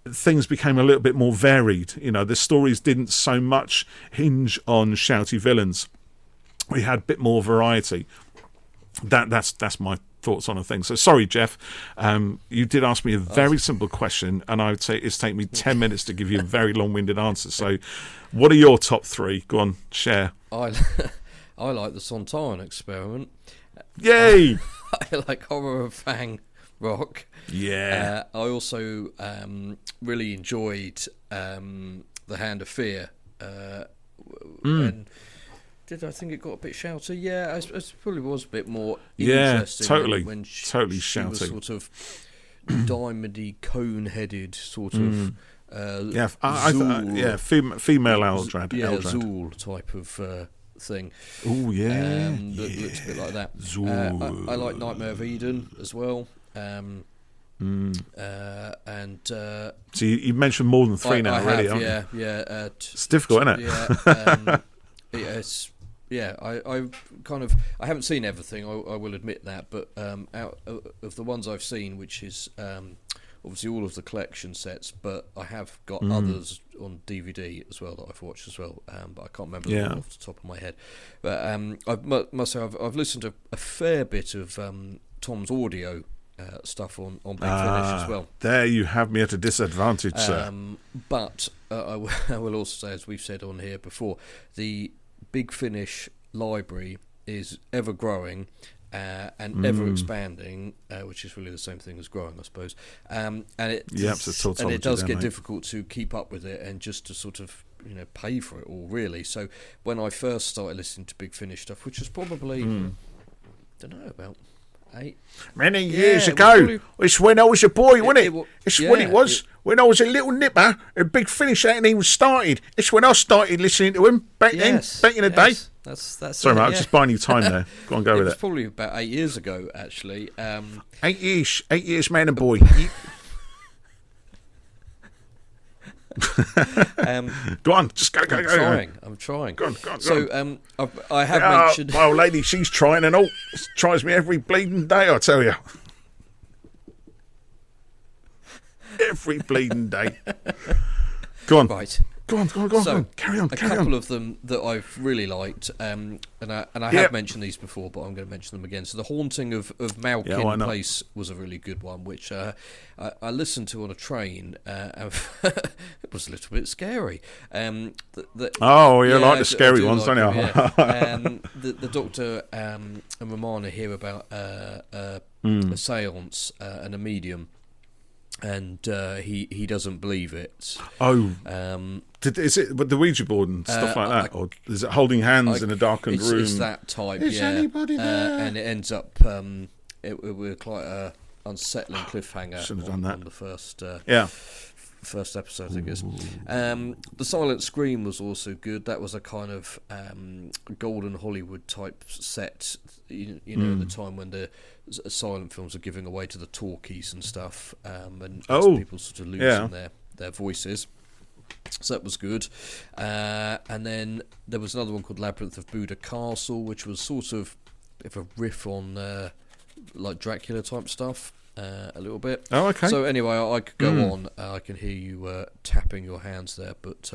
things became a little bit more varied. The stories didn't so much hinge on shouty villains. We had a bit more variety. That's my thoughts on a thing. So sorry, Jeff, you did ask me a very simple question, and I would say it's taken me 10 minutes to give you a very long-winded answer. So what are your top 3? Go on, share. I like the Sontaran Experiment. Yay! I like Horror of Fang Rock. Yeah. I also really enjoyed The Hand of Fear. And did I think it got a bit shouty? Yeah, it probably was a bit more interesting. Totally. When she shouty. was sort of diamondy, cone-headed sort of. Female Eldrad. Yeah, Zool type of thing. Oh yeah, that looks a bit like that. Zool. I like Nightmare of Eden as well. And so you mentioned more than 3 now already, haven't you? Yeah. It's difficult, isn't it? Yeah. I haven't seen everything. I will admit that, but out of the ones I've seen, which is obviously all of the collection sets, but I have got others on DVD as well that I've watched as well, but I can't remember them off the top of my head. But I must say I've listened to a fair bit of Tom's audio stuff on Big Finish as well. There you have me at a disadvantage, sir. But I will also say, as we've said on here before, the Big Finish library is ever growing and ever expanding, which is really the same thing as growing, I suppose. And it does get difficult to keep up with it and just to sort of pay for it all, really. So when I first started listening to Big Finish stuff, which was probably about 8 many years ago. It's when I was a boy, wasn't it? It's when it was. When I was a little nipper, a Big Finish ain't even started. It's when I started listening to him back in the day. That's sorry, mate, I was just buying you time there. Go on, go with it. It was probably about 8 years ago, actually. 8 years, man and boy. Go on, just go. I'm trying. Go on. So I have mentioned. My old lady, she's trying and all. Tries me every bleeding day, I tell you. Every bleeding day. Go on. Right. Go on. Carry on. A couple of them that I've really liked, and I have mentioned these before, but I'm going to mention them again. So The Haunting of Malkin Place was a really good one, which I listened to on a train. It was a little bit scary. You like the scary ones, don't you? The Doctor and Romana hear about a seance and a medium. And he doesn't believe it. Is it with the Ouija board and stuff like that, or is it holding hands in a darkened room? It's that type. Is anybody there? And it ends up it with quite a unsettling cliffhanger Shouldn't have done that. on the first first episode, I think it is. The Silent Scream was also good. That was a kind of golden Hollywood type set, you know, at the time when the silent films were giving away to the talkies and stuff, and people sort of losing their voices. So that was good. And then there was another one called Labyrinth of Buddha Castle, which was sort of a riff on like Dracula type stuff. A little bit. Oh, okay. So anyway, I could go on. I can hear you tapping your hands there, but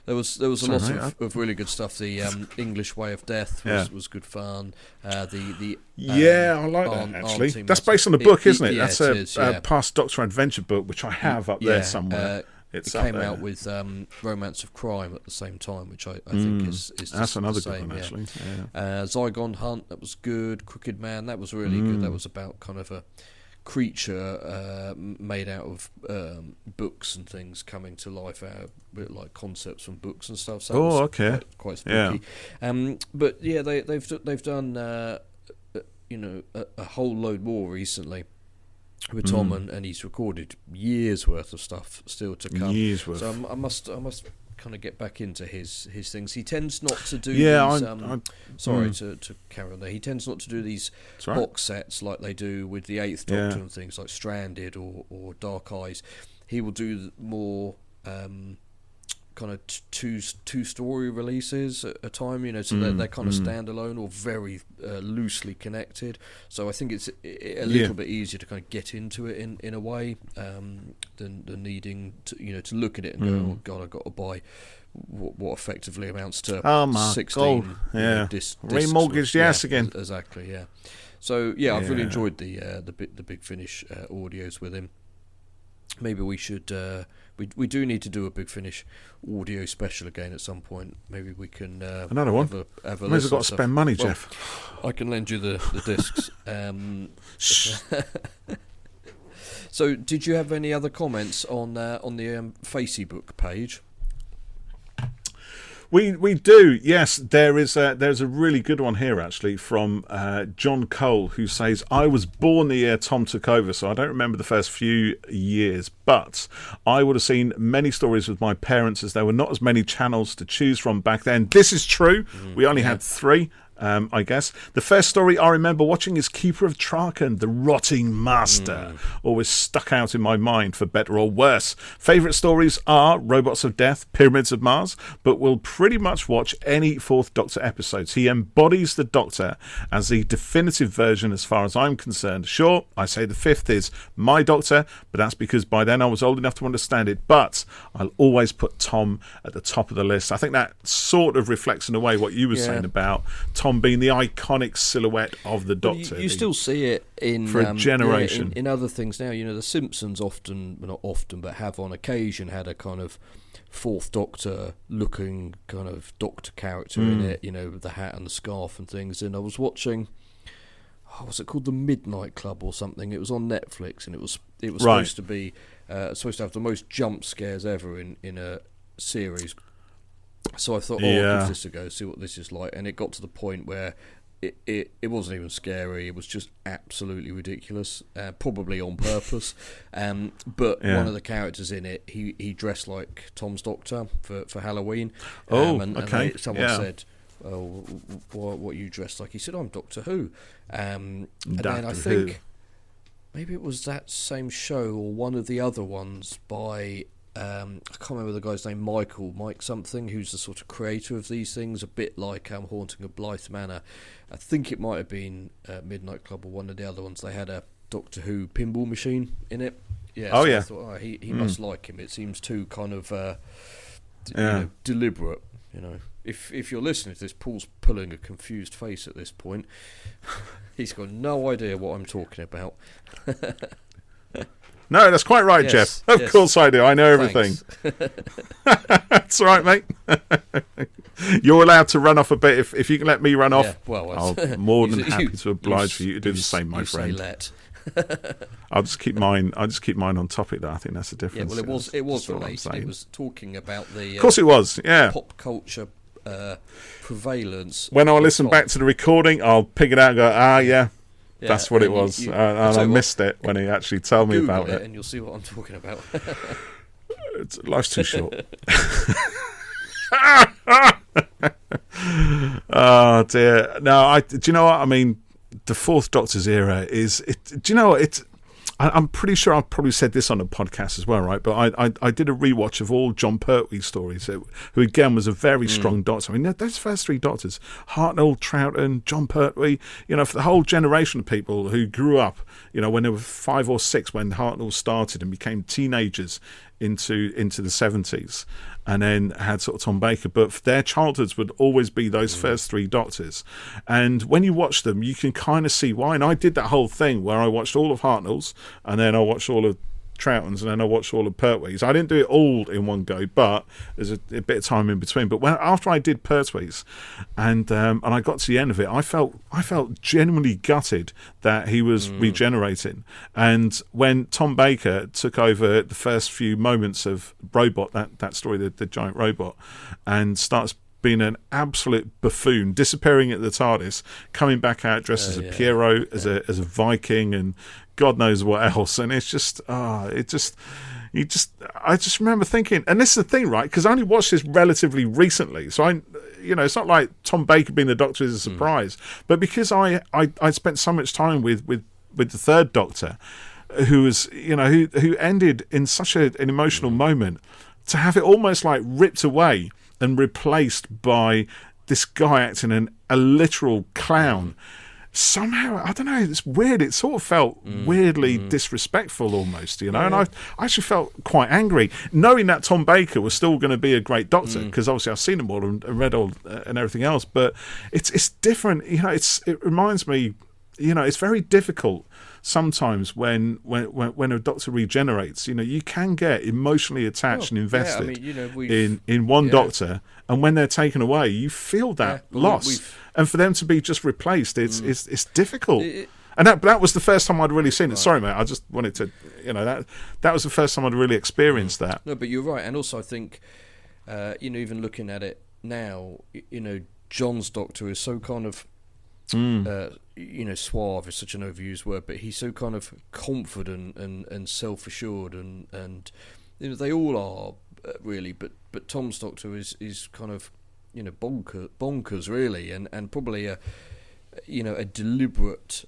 there was a lot of really good stuff. The English Way of Death was good fun. I like that actually. That's based on the book, isn't it? That's a past Doctor Adventure book, which I have up there somewhere. It came out with Romance of Crime at the same time, which I think is that's another good one actually. Zygon Hunt, that was good. Crooked Man, that was really good. That was about kind of a creature made out of books and things coming to life, like concepts from books and stuff. So quite spooky. But yeah, they've done a whole load more recently with Tom, and he's recorded years worth of stuff still to come. So I must kind of get back into his things. He tends not to do to carry on there. He tends not to do these box sets like they do with the Eighth Doctor and things like Stranded or Dark Eyes. He will do more kind of two story releases at a time, you know, so they're kind of standalone or very loosely connected. So I think it's a little bit easier to kind of get into it in a way than needing to look at it and go, oh god, I've got to buy what effectively amounts to 16 discs. Remortgaged, again. Exactly, yeah. So I've really enjoyed the Big Finish audios with him. Maybe we should. We do need to do a Big Finish audio special again at some point. Maybe we can another one. Have a Maybe we've got to spend money, Jeff. I can lend you the discs. So, did you have any other comments on the Facebook page? We do, yes. There's a really good one here actually from John Cole, who says, I was born the year Tom took over, so I don't remember the first few years, but I would have seen many stories with my parents as there were not as many channels to choose from back then. This is true. We only had 3. I guess. The first story I remember watching is Keeper of Traken, the Rotting Master. Always stuck out in my mind for better or worse. Favourite stories are Robots of Death, Pyramids of Mars, but will pretty much watch any Fourth Doctor episodes. He embodies the Doctor as the definitive version as far as I'm concerned. Sure, I say the 5th is my Doctor, but that's because by then I was old enough to understand it. But I'll always put Tom at the top of the list. I think that sort of reflects in a way what you were saying about Tom being the iconic silhouette of the Doctor. You still see it for a generation. In other things now. You know, The Simpsons often, well, not often, but have on occasion had a kind of Fourth Doctor looking kind of Doctor character in it, you know, with the hat and the scarf and things. And I was watching, what's it called, The Midnight Club or something? It was on Netflix, and it was supposed to be supposed to have the most jump scares ever in a series. So I thought, I'll give this a go, see what this is like. And it got to the point where it wasn't even scary. It was just absolutely ridiculous, probably on purpose. But one of the characters in it, he dressed like Tom's Doctor for Halloween. Someone said, "Oh, what you dressed like?" He said, "I'm Doctor Who." And then I think maybe it was that same show or one of the other ones by. I can't remember the guy's name, Mike something, who's the sort of creator of these things, a bit like Haunting of Blythe Manor. I think it might have been Midnight Club or one of the other ones. They had a Doctor Who pinball machine in it. I thought, he must like him. It seems too kind of deliberate. You know, if you're listening to this, Paul's pulling a confused face at this point. He's got no idea what I'm talking about. No, that's quite right, Jeff. Of course I do. I know everything. That's all right, mate. You're allowed to run off a bit. If you can let me run off, I'm more than happy to oblige for you to do the same, my friend. I'll just keep mine on topic, though. I think that's the difference. Yeah, well, it was related. It was talking about the of course it was, pop culture prevalence. When I listen back to the recording, I'll pick it out and go, That's what it was. And I missed it when he actually told me Google about it. and you'll see what I'm talking about. Life's too short. Oh dear. No, do you know what I mean? The Fourth Doctor's era is. Do you know what? I'm pretty sure I've probably said this on a podcast as well, right? But I did a rewatch of all John Pertwee stories, who again was a very strong Doctor. I mean, those first three Doctors, Hartnell, Troughton, John Pertwee, for the whole generation of people who grew up, when they were 5 or 6 when Hartnell started and became teenagers into the 70s, and then had sort of Tom Baker, but their childhoods would always be those first three Doctors. And when you watch them, you can kind of see why. And I did that whole thing where I watched all of Hartnell's, and then I watched all of Troughton's, and then I watched all of Pertwee's. I didn't do it all in one go, but there's a bit of time in between. But after I did Pertwee's, and I got to the end of it, I felt genuinely gutted that he was regenerating. And when Tom Baker took over the first few moments of Robot, that story, the giant robot, and starts being an absolute buffoon, disappearing at the TARDIS, coming back out dressed as a Pierrot, as a Viking, and God knows what else. And it's just, I just remember thinking, and this is the thing, right? Because I only watched this relatively recently, so it's not like Tom Baker being the Doctor is a surprise, but because I spent so much time with the third Doctor, who was, who ended in such an emotional moment, to have it almost like ripped away and replaced by this guy acting a literal clown. Somehow, I don't know, it's weird. It sort of felt weirdly disrespectful almost, and I actually felt quite angry, knowing that Tom Baker was still going to be a great Doctor, because obviously I've seen them all and read all and everything else, but it's different. It reminds me, it's very difficult sometimes when a Doctor regenerates. You can get emotionally attached and invested in one Doctor, and when they're taken away, you feel that loss. And for them to be just replaced, it's difficult. And that was the first time I'd really seen it. Sorry, mate. I just wanted to, that was the first time I'd really experienced that. No, but you're right. And also, I think, even looking at it now, John's Doctor is so kind of, suave is such an overused word, but he's so kind of confident and self-assured, and they all are really, but Tom's Doctor is kind of bonkers really, and probably a deliberate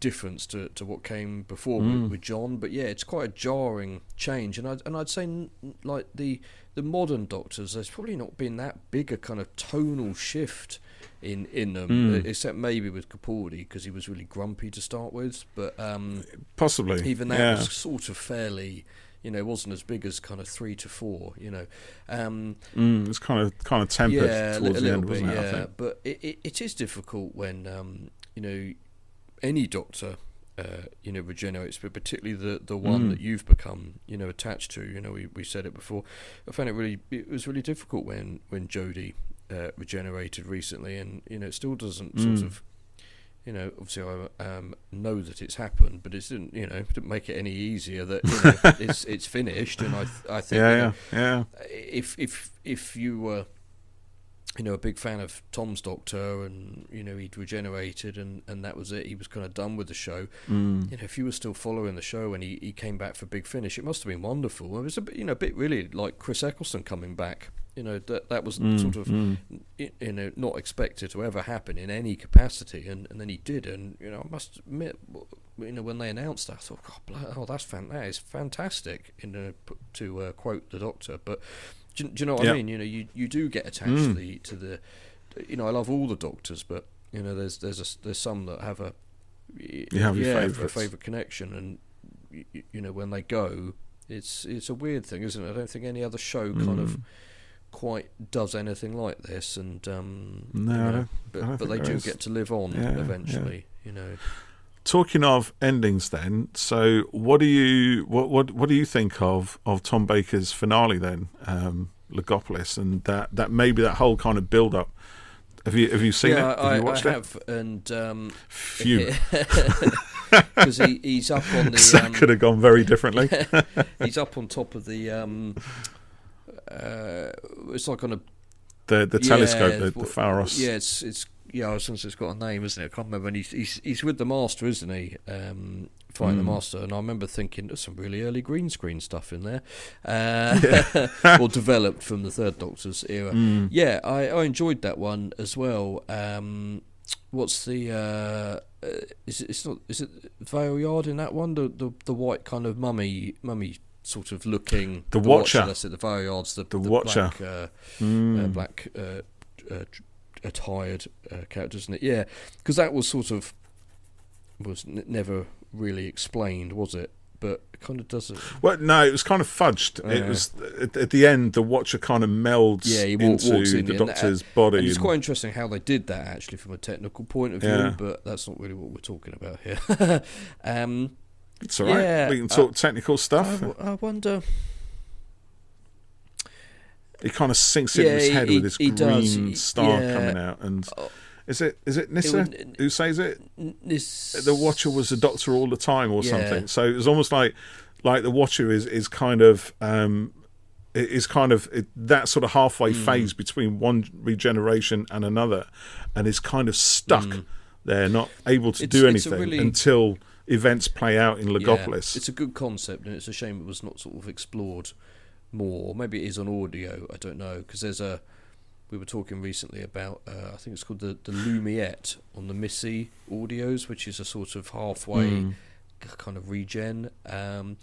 difference to what came before with John. But it's quite a jarring change, and I'd say like the modern Doctors, there's probably not been that big a kind of tonal shift in them, except maybe with Capaldi, because he was really grumpy to start with, but possibly even that was sort of fairly, it wasn't as big as kind of 3 to 4, it's kind of tempered towards the end, wasn't it? I think. But it is difficult when any Doctor regenerates, but particularly the one that you've become attached to. We said it before. I found it was really difficult when Jodie regenerated recently, and it still doesn't sort of, obviously I know that it's happened, but it didn't make it any easier that it's finished. And I think if you were a big fan of Tom's Doctor, and he'd regenerated, and that was it, he was kind of done with the show, if you were still following the show and he came back for Big Finish, it must have been wonderful. It was a bit, a bit really like Chris Eccleston coming back. That was sort of not expected to ever happen in any capacity, and then he did, and I must admit, when they announced that, I thought, God, that is fantastic, to quote the Doctor. But do you know what I mean? You do get attached to the I love all the Doctors, but there's some that have a favourite connection, and when they go, it's a weird thing, isn't it? I don't think any other show kind of quite does anything like this, and but they do get to live on eventually. Talking of endings, then, so what do you think of Tom Baker's finale then, Legopolis, and that maybe that whole kind of build up? Have you seen it? Have you watched I have, and phew. Because he's up on the. That could have gone very differently. He's up on top of the. It's like on a the telescope, the Pharos. Yeah, it's I was since it's got a name, isn't it? I can't remember. And he's with the Master, isn't he? Fighting the Master, and I remember thinking there's some really early green screen stuff in there, or developed from the Third Doctor's era. Yeah, I enjoyed that one as well. What's the is it Vale Yard in that one? The white kind of mummy sort of looking. The Watcher. That's it. The Vale Yard's the Watcher. Black attired character, isn't it? Yeah, because that was sort of never really explained, was it? But it kind of does it. Well, no, it was kind of fudged. It was at the end. The Watcher kind of melds into the Doctor's body. And it's quite interesting how they did that, actually, from a technical point of view. But that's not really what we're talking about here. It's all right. Yeah, we can talk technical stuff. I wonder. He kind of sinks into his head with this green star coming out, and is it Nissa who says it? The Watcher was the Doctor all the time, or something. So it was almost like the Watcher is kind of that sort of halfway phase between one regeneration and another, and is kind of stuck there, not able to do anything until events play out in Logopolis. It's a good concept, and it's a shame it was not sort of explored more. Maybe it is on audio, I don't know, because we were talking recently about I think it's called the Lumiette on the Missy audios, which is a sort of halfway kind of regen. What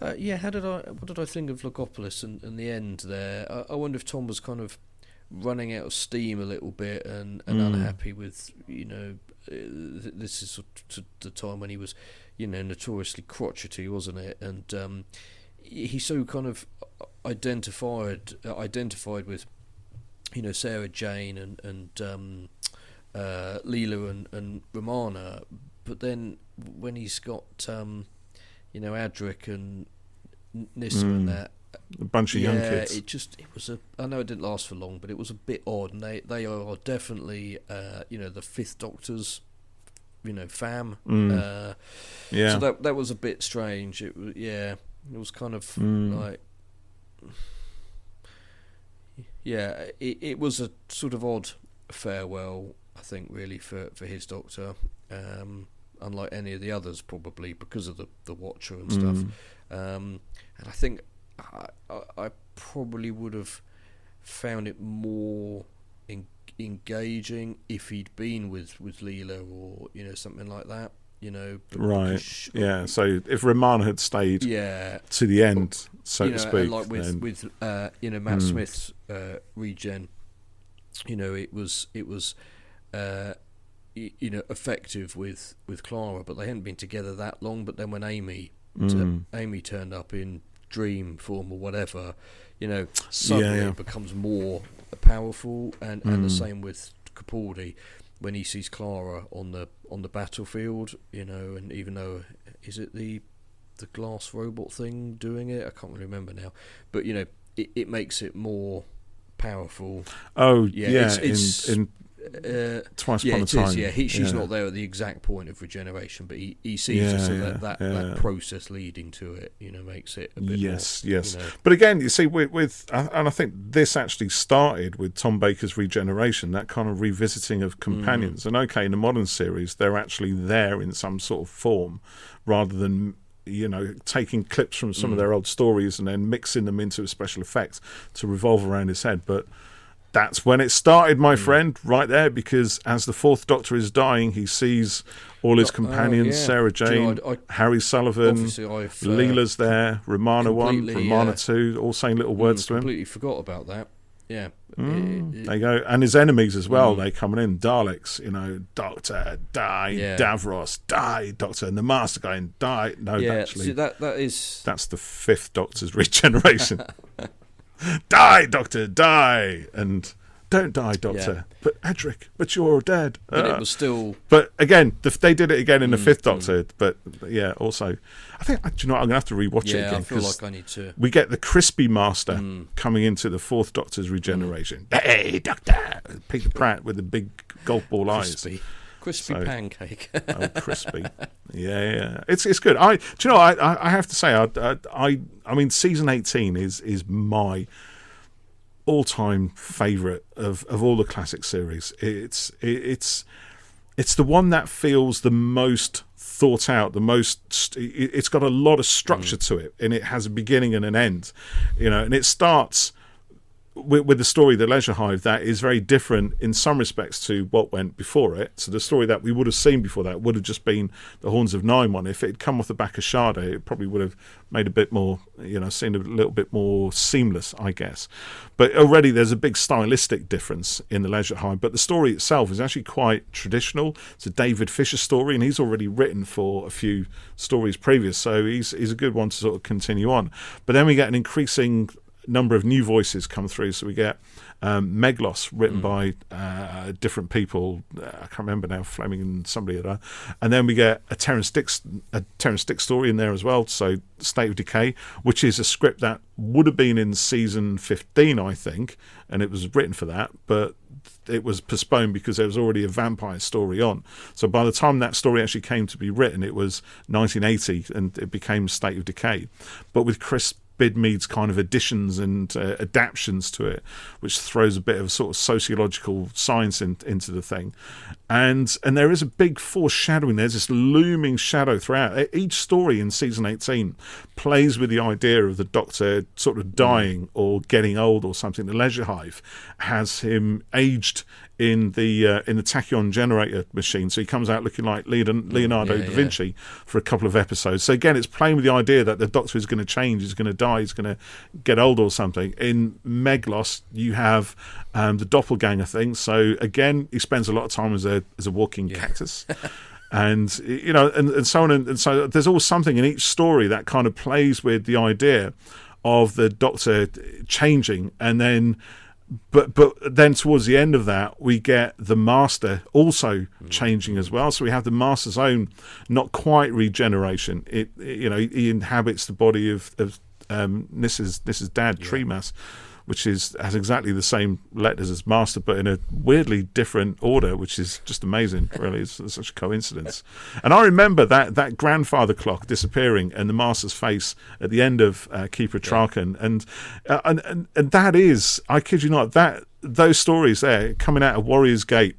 did I think of Logopolis and the end there? I wonder if Tom was kind of running out of steam a little bit and unhappy with, this is sort of the time when he was, notoriously crotchety, wasn't it? And he so kind of identified with, Sarah Jane and Leela and Romana, but then when he's got Adric and Nissa and that, a bunch of young kids, I know it didn't last for long, but it was a bit odd, and they are definitely the Fifth Doctor's fam. So that was a bit strange. It was kind of like, it was a sort of odd farewell, I think, really for his Doctor, unlike any of the others, probably because of the Watcher and stuff. And I think I probably would have found it more engaging if he'd been with Leela or something like that. Right. So if Romana had stayed to the end, so to speak, and like with Matt Smith's regen, it was effective with Clara, but they hadn't been together that long. But then when Amy turned up in dream form or whatever, suddenly it becomes more powerful, and the same with Capaldi when he sees Clara on the battlefield, and even though, is it the glass robot thing doing it? I can't really remember now, but it makes it more powerful. It's Twice Upon a Time. She's not there at the exact point of regeneration, but he sees that process leading to it. Makes it a bit more. But again, you see, with and I think this actually started with Tom Baker's regeneration, that kind of revisiting of companions. And in the modern series, they're actually there in some sort of form, rather than taking clips from some of their old stories and then mixing them into a special effect to revolve around his head. But that's when it started, my friend, right there, because as the Fourth Doctor is dying, he sees all his companions, Sarah Jane, Harry Sullivan, Leela's there, Romana 1, Romana 2, all saying little words to him. Completely forgot about that. Yeah. There you go. And his enemies as well, they coming in, Daleks, Doctor, die, Davros, die, Doctor, and the Master going, die. No, actually, see, that's the Fifth Doctor's regeneration. Die, Doctor, die, and don't die, Doctor. But Adric, but you're dead. But it was still. But again, they did it again in the Fifth Doctor. But also, I think, do you know what, I'm gonna have to rewatch it again. I feel like I need to. We get the Crispy Master coming into the Fourth Doctor's regeneration. Hey, Doctor, Peter Pratt with the big golf ball eyes. Crispy pancake. Crispy. Yeah. It's good. I have to say, I mean, season 18 is my all-time favourite of all the classic series. It's the one that feels the most thought out, the most. It's got a lot of structure to it, and it has a beginning and an end, and it starts with the story, The Leisure Hive, that is very different in some respects to what went before it. So the story that we would have seen before that would have just been the Horns of Nine one. If it had come off the back of Sade, it probably would have made a bit more, seemed a little bit more seamless, I guess. But already there's a big stylistic difference in The Leisure Hive. But the story itself is actually quite traditional. It's a David Fisher story, and he's already written for a few stories previous, so he's a good one to sort of continue on. But then we get an increasing number of new voices come through. So we get Meglos, written by different people. I can't remember now, Fleming and somebody like that. And then we get a Terrence Dicks story in there as well. So State of Decay, which is a script that would have been in season 15, I think, and it was written for that, but it was postponed because there was already a vampire story on. So by the time that story actually came to be written, it was 1980, and it became State of Decay. But with Chris Bidmead's kind of additions and adaptions to it, which throws a bit of sort of sociological science into the thing, and there is a big foreshadowing. There's this looming shadow throughout. Each story in season 18 plays with the idea of the Doctor sort of dying or getting old or something. The Leisure Hive has him aged in the tachyon generator machine, so he comes out looking like Leonardo da Vinci for a couple of episodes. So again, it's playing with the idea that the Doctor is going to change, he's going to die, he's going to get old or something. In Meglos, you have the doppelganger thing. So again, he spends a lot of time as a walking cactus. And and so on, and so there's always something in each story that kind of plays with the idea of the Doctor changing, and then. But then towards the end of that, we get the Master also changing as well. So we have the Master's own, not quite regeneration. He inhabits the body of Nissa's dad, Tremas, which has exactly the same letters as Master, but in a weirdly different order, which is just amazing. Really, it's such a coincidence. And I remember that grandfather clock disappearing and the Master's face at the end of Keeper Traken, and that is, I kid you not, that those stories there coming out of Warrior's Gate,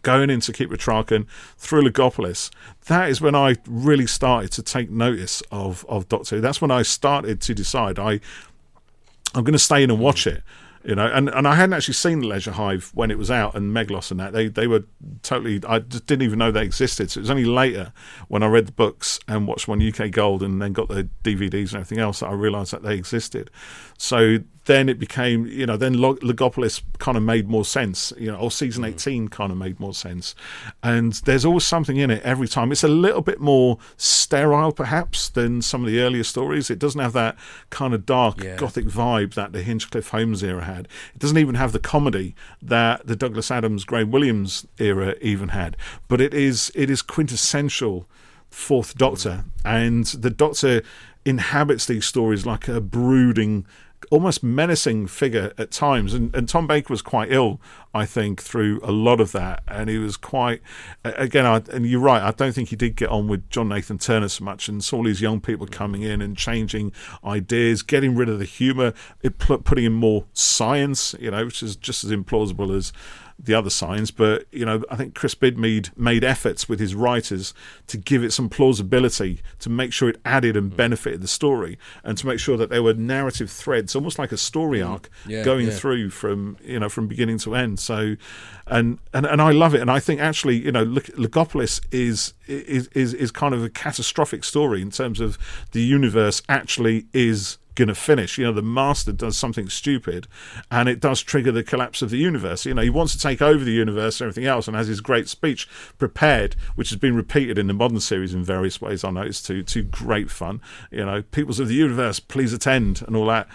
going into Keeper Traken through Legopolis, that is when I really started to take notice of Doctor Who. That's when I started to decide I'm going to stay in and watch it, and I hadn't actually seen The Leisure Hive when it was out, and Meglos and that. They were totally, I just didn't even know they existed. So it was only later when I read the books and watched one UK Gold and then got the DVDs and everything else that I realised that they existed. So then it became, then Legopolis kind of made more sense, or season 18 kind of made more sense. And there's always something in it every time. It's a little bit more sterile, perhaps, than some of the earlier stories. It doesn't have that kind of dark, gothic vibe that the Hinchcliffe Holmes era had. It doesn't even have the comedy that the Douglas Adams, Graham Williams era even had. But it is quintessential Fourth Doctor. And the Doctor inhabits these stories like a brooding, almost menacing figure at times, and Tom Baker was quite ill, I think, through a lot of that, and he was quite, again, and you're right, I don't think he did get on with John Nathan Turner so much, and saw all these young people coming in and changing ideas, getting rid of the humour, putting in more science, which is just as implausible as the other signs. But I think Chris Bidmead made efforts with his writers to give it some plausibility, to make sure it added and benefited the story, and to make sure that there were narrative threads, almost like a story arc, going through from beginning to end. So and I love it, and I think actually Legopolis is kind of a catastrophic story in terms of the universe actually is going to finish. The Master does something stupid, and it does trigger the collapse of the universe. He wants to take over the universe and everything else, and has his great speech prepared, which has been repeated in the modern series in various ways, I noticed, to great fun. Peoples of the universe, please attend, and all that.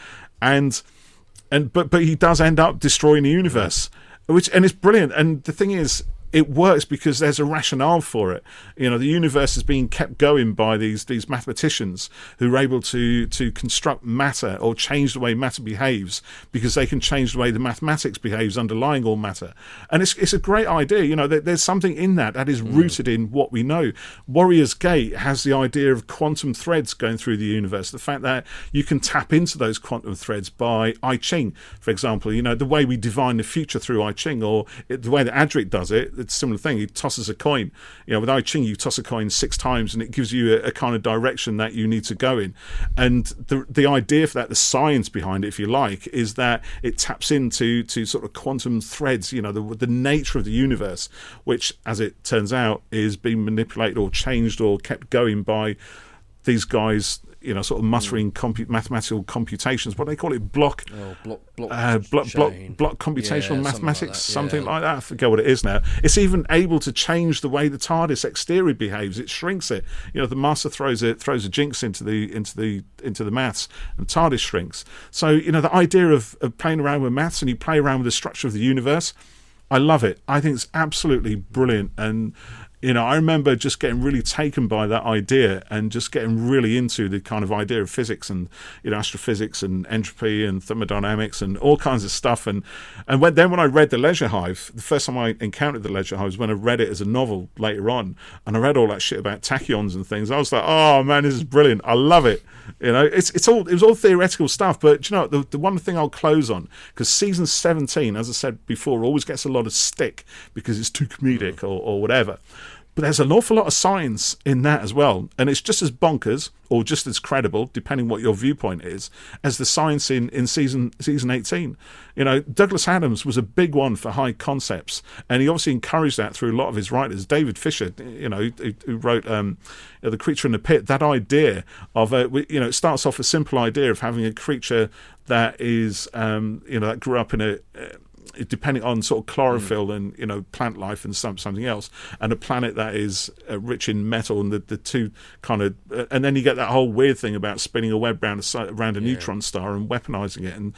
But he does end up destroying the universe, and it's brilliant. And the thing is, it works because there's a rationale for it. The universe is being kept going by these mathematicians who are able to construct matter or change the way matter behaves because they can change the way the mathematics behaves underlying all matter. And it's a great idea. There's something in that is rooted in what we know. Warrior's Gate has the idea of quantum threads going through the universe. The fact that you can tap into those quantum threads by I Ching, for example. The way we divine the future through I Ching, or the way that Adric does it, it's a similar thing. He tosses a coin. With I Ching, you toss a coin 6 times and it gives you a kind of direction that you need to go in. And the idea for that, the science behind it, if you like, is that it taps into sort of quantum threads, the nature of the universe, which, as it turns out, is being manipulated or changed or kept going by these guys, sort of muttering mathematical computations. What do they call it? Block computational mathematics, something like that. I forget what it is now. It's even able to change the way the TARDIS exterior behaves. It shrinks it. The Master throws a jinx into the maths, and TARDIS shrinks. So the idea of playing around with maths, and you play around with the structure of the universe, I love it. I think it's absolutely brilliant. And I remember just getting really taken by that idea and just getting really into the kind of idea of physics and, astrophysics and entropy and thermodynamics and all kinds of stuff. And when I read The Leisure Hive, the first time I encountered The Leisure Hive was when I read it as a novel later on. And I read all that shit about tachyons and things. I was like, oh man, this is brilliant. I love it. It was all theoretical stuff. But the one thing I'll close on, because season 17, as I said before, always gets a lot of stick because it's too comedic or whatever. But there's an awful lot of science in that as well. And it's just as bonkers or just as credible, depending what your viewpoint is, as the science in season 18. Douglas Adams was a big one for high concepts. And he obviously encouraged that through a lot of his writers. David Fisher, who wrote The Creature in the Pit, that idea of, it starts off a simple idea of having a creature that is, that grew up in a... depending on sort of chlorophyll and plant life and something else, and a planet that is rich in metal, and the two kind of and then you get that whole weird thing about spinning a web around a neutron star and weaponizing it, and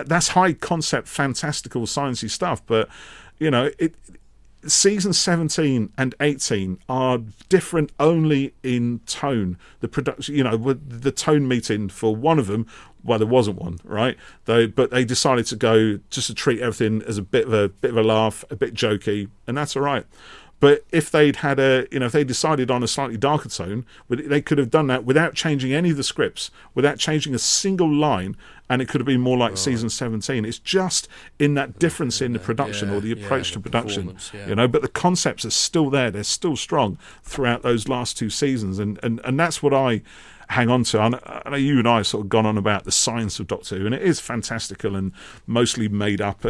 that's high concept, fantastical, sciencey stuff. But season 17 and 18 are different only in tone. The production, the tone meeting for one of them, well, there wasn't one, right? But they decided to go just to treat everything as a bit of a laugh, a bit jokey, and that's all right. But if they'd had if they decided on a slightly darker tone, they could have done that without changing any of the scripts, without changing a single line, and it could have been more like season 17. It's just in that difference in the production or the approach to production, But the concepts are still there; they're still strong throughout those last 2 seasons, and that's what I hang on to. I know you and I have sort of gone on about the science of Doctor Who, and it is fantastical and mostly made up,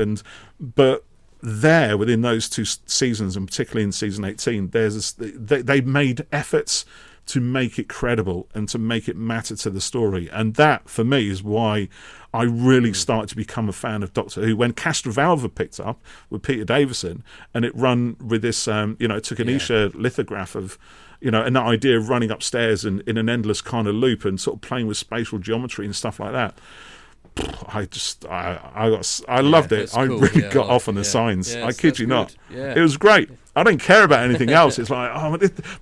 but there within those 2 seasons, and particularly in season 18, they made efforts to make it credible and to make it matter to the story. And that, for me, is why I really started to become a fan of Doctor Who. When Castrovalva picked up with Peter Davison, and it run with this, it took an Isha lithograph of, and that idea of running upstairs and in an endless kind of loop and sort of playing with spatial geometry and stuff like that. I loved it. I really got off on the science. I kid you not. It was great. I don't care about anything else. It's like,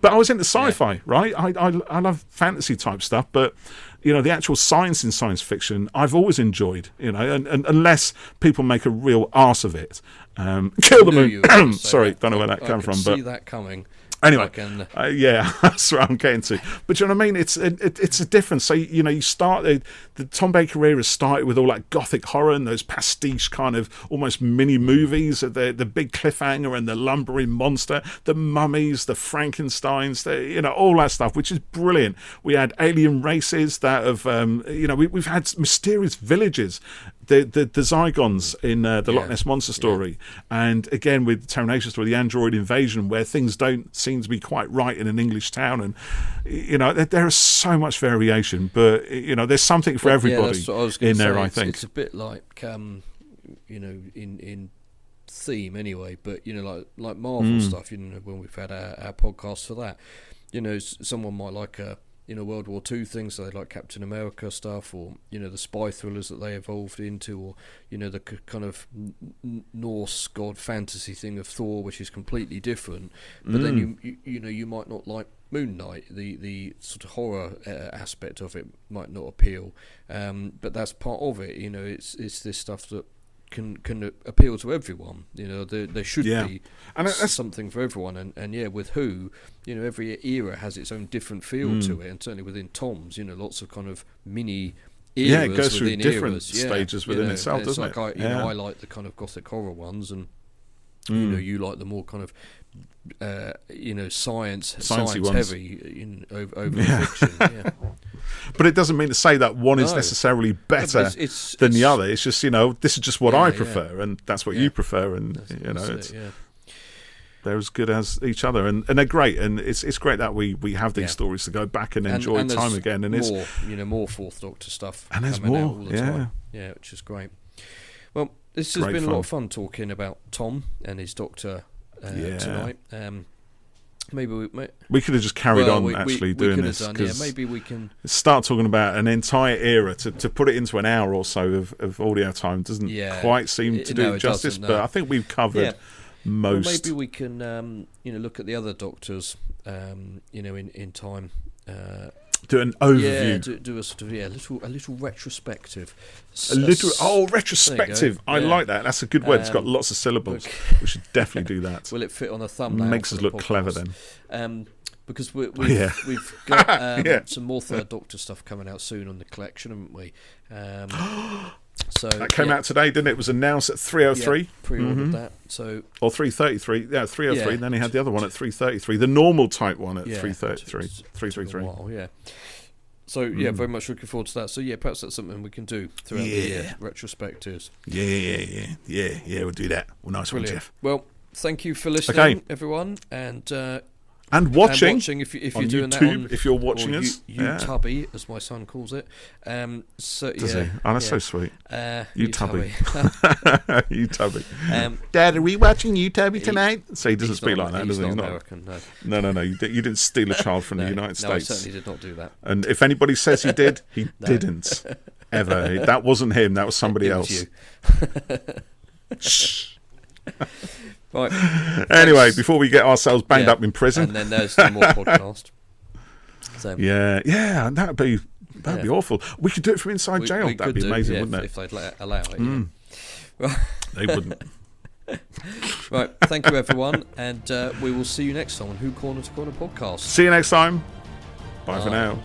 but I was into sci-fi, right? I love fantasy type stuff, but the actual science in science fiction, I've always enjoyed. And unless people make a real arse of it, kill the moon. Sorry, don't know where that came from. See that coming. Anyway, that's what I'm getting to. But you know what I mean? It's a difference. So, you start, the Tom Baker era started with all that gothic horror and those pastiche kind of almost mini movies, the big cliffhanger and the lumbering monster, the mummies, the Frankensteins, all that stuff, which is brilliant. We had alien races that have, we've had mysterious villages. The Zygons in the Loch Ness Monster story, and again with the Termination story, the android invasion, where things don't seem to be quite right in an English town, and there is so much variation, but there's something for everybody in there. I think it's a bit like in theme anyway, but like Marvel stuff. When we've had our podcast for that, someone might like a World War II things, so like Captain America stuff, or the spy thrillers that they evolved into, or the kind of Norse god fantasy thing of Thor, which is completely different. But then you might not like Moon Knight, the sort of horror aspect of it might not appeal, but that's part of it. It's this stuff that can appeal to everyone. There should be something for everyone, and with Who, every era has its own different feel to it, and certainly within Tom's, lots of kind of mini eras. It goes through different eras. stages within itself, doesn't it? I like the kind of gothic horror ones, and you like the more kind of science heavy over fiction. Yeah. But it doesn't mean to say that one is necessarily better than the other. It's just this is just what I prefer, and that's what you prefer, and they're as good as each other, and they're great, and it's great that we have these stories to go back and enjoy time again, and more, more Fourth Doctor stuff, and there's more, all the time. Which is great. Well, this has been a lot of fun talking about Tom and his Doctor tonight. Maybe we could have just carried on doing this. Maybe we can start talking about an entire era to put it into an hour or so of audio time doesn't quite seem to do justice. But I think we've covered most. Well, maybe we can look at the other Doctors in time. Do an overview. Do a sort of a little retrospective. Retrospective. I like that. That's a good word. It's got lots of syllables. We should definitely do that. Will it fit on a thumbnail? Makes us look clever then. Because we've got some more Third Doctor stuff coming out soon on the collection, haven't we? So that came out today, didn't it? It was announced at 3:03. Yeah, pre-ordered that. So or 3:33. Yeah, 3:03. Then he had the other one at 3:33. The normal type one at 3:33. 3:33. Yeah. So very much looking forward to that. So perhaps that's something we can do throughout the year. Retrospectives. Yeah. We'll do that. Well, nice one, Jeff. Well, thank you for listening, everyone, and watching if you're on doing YouTube, that on, if you're watching us, YouTubby, as my son calls it. Does he? Oh, that's so sweet. YouTubby. YouTubby. Dad, are we watching YouTubby tonight? So he doesn't speak like that, does he? He's not American, no. You didn't steal a child from the United States. No, I certainly did not do that. And if anybody says he did, he didn't. Ever. That wasn't him. That was somebody else. Shh. Right. Anyway, before we get ourselves banged up in prison, and then there's no more podcast. So that'd be awful. We could do it from inside jail. That'd be amazing, wouldn't it? If they'd allow it. Yeah. Right. They wouldn't. Right. Thank you, everyone, and we will see you next time on Who Corner to Corner podcast. See you next time. Bye for now.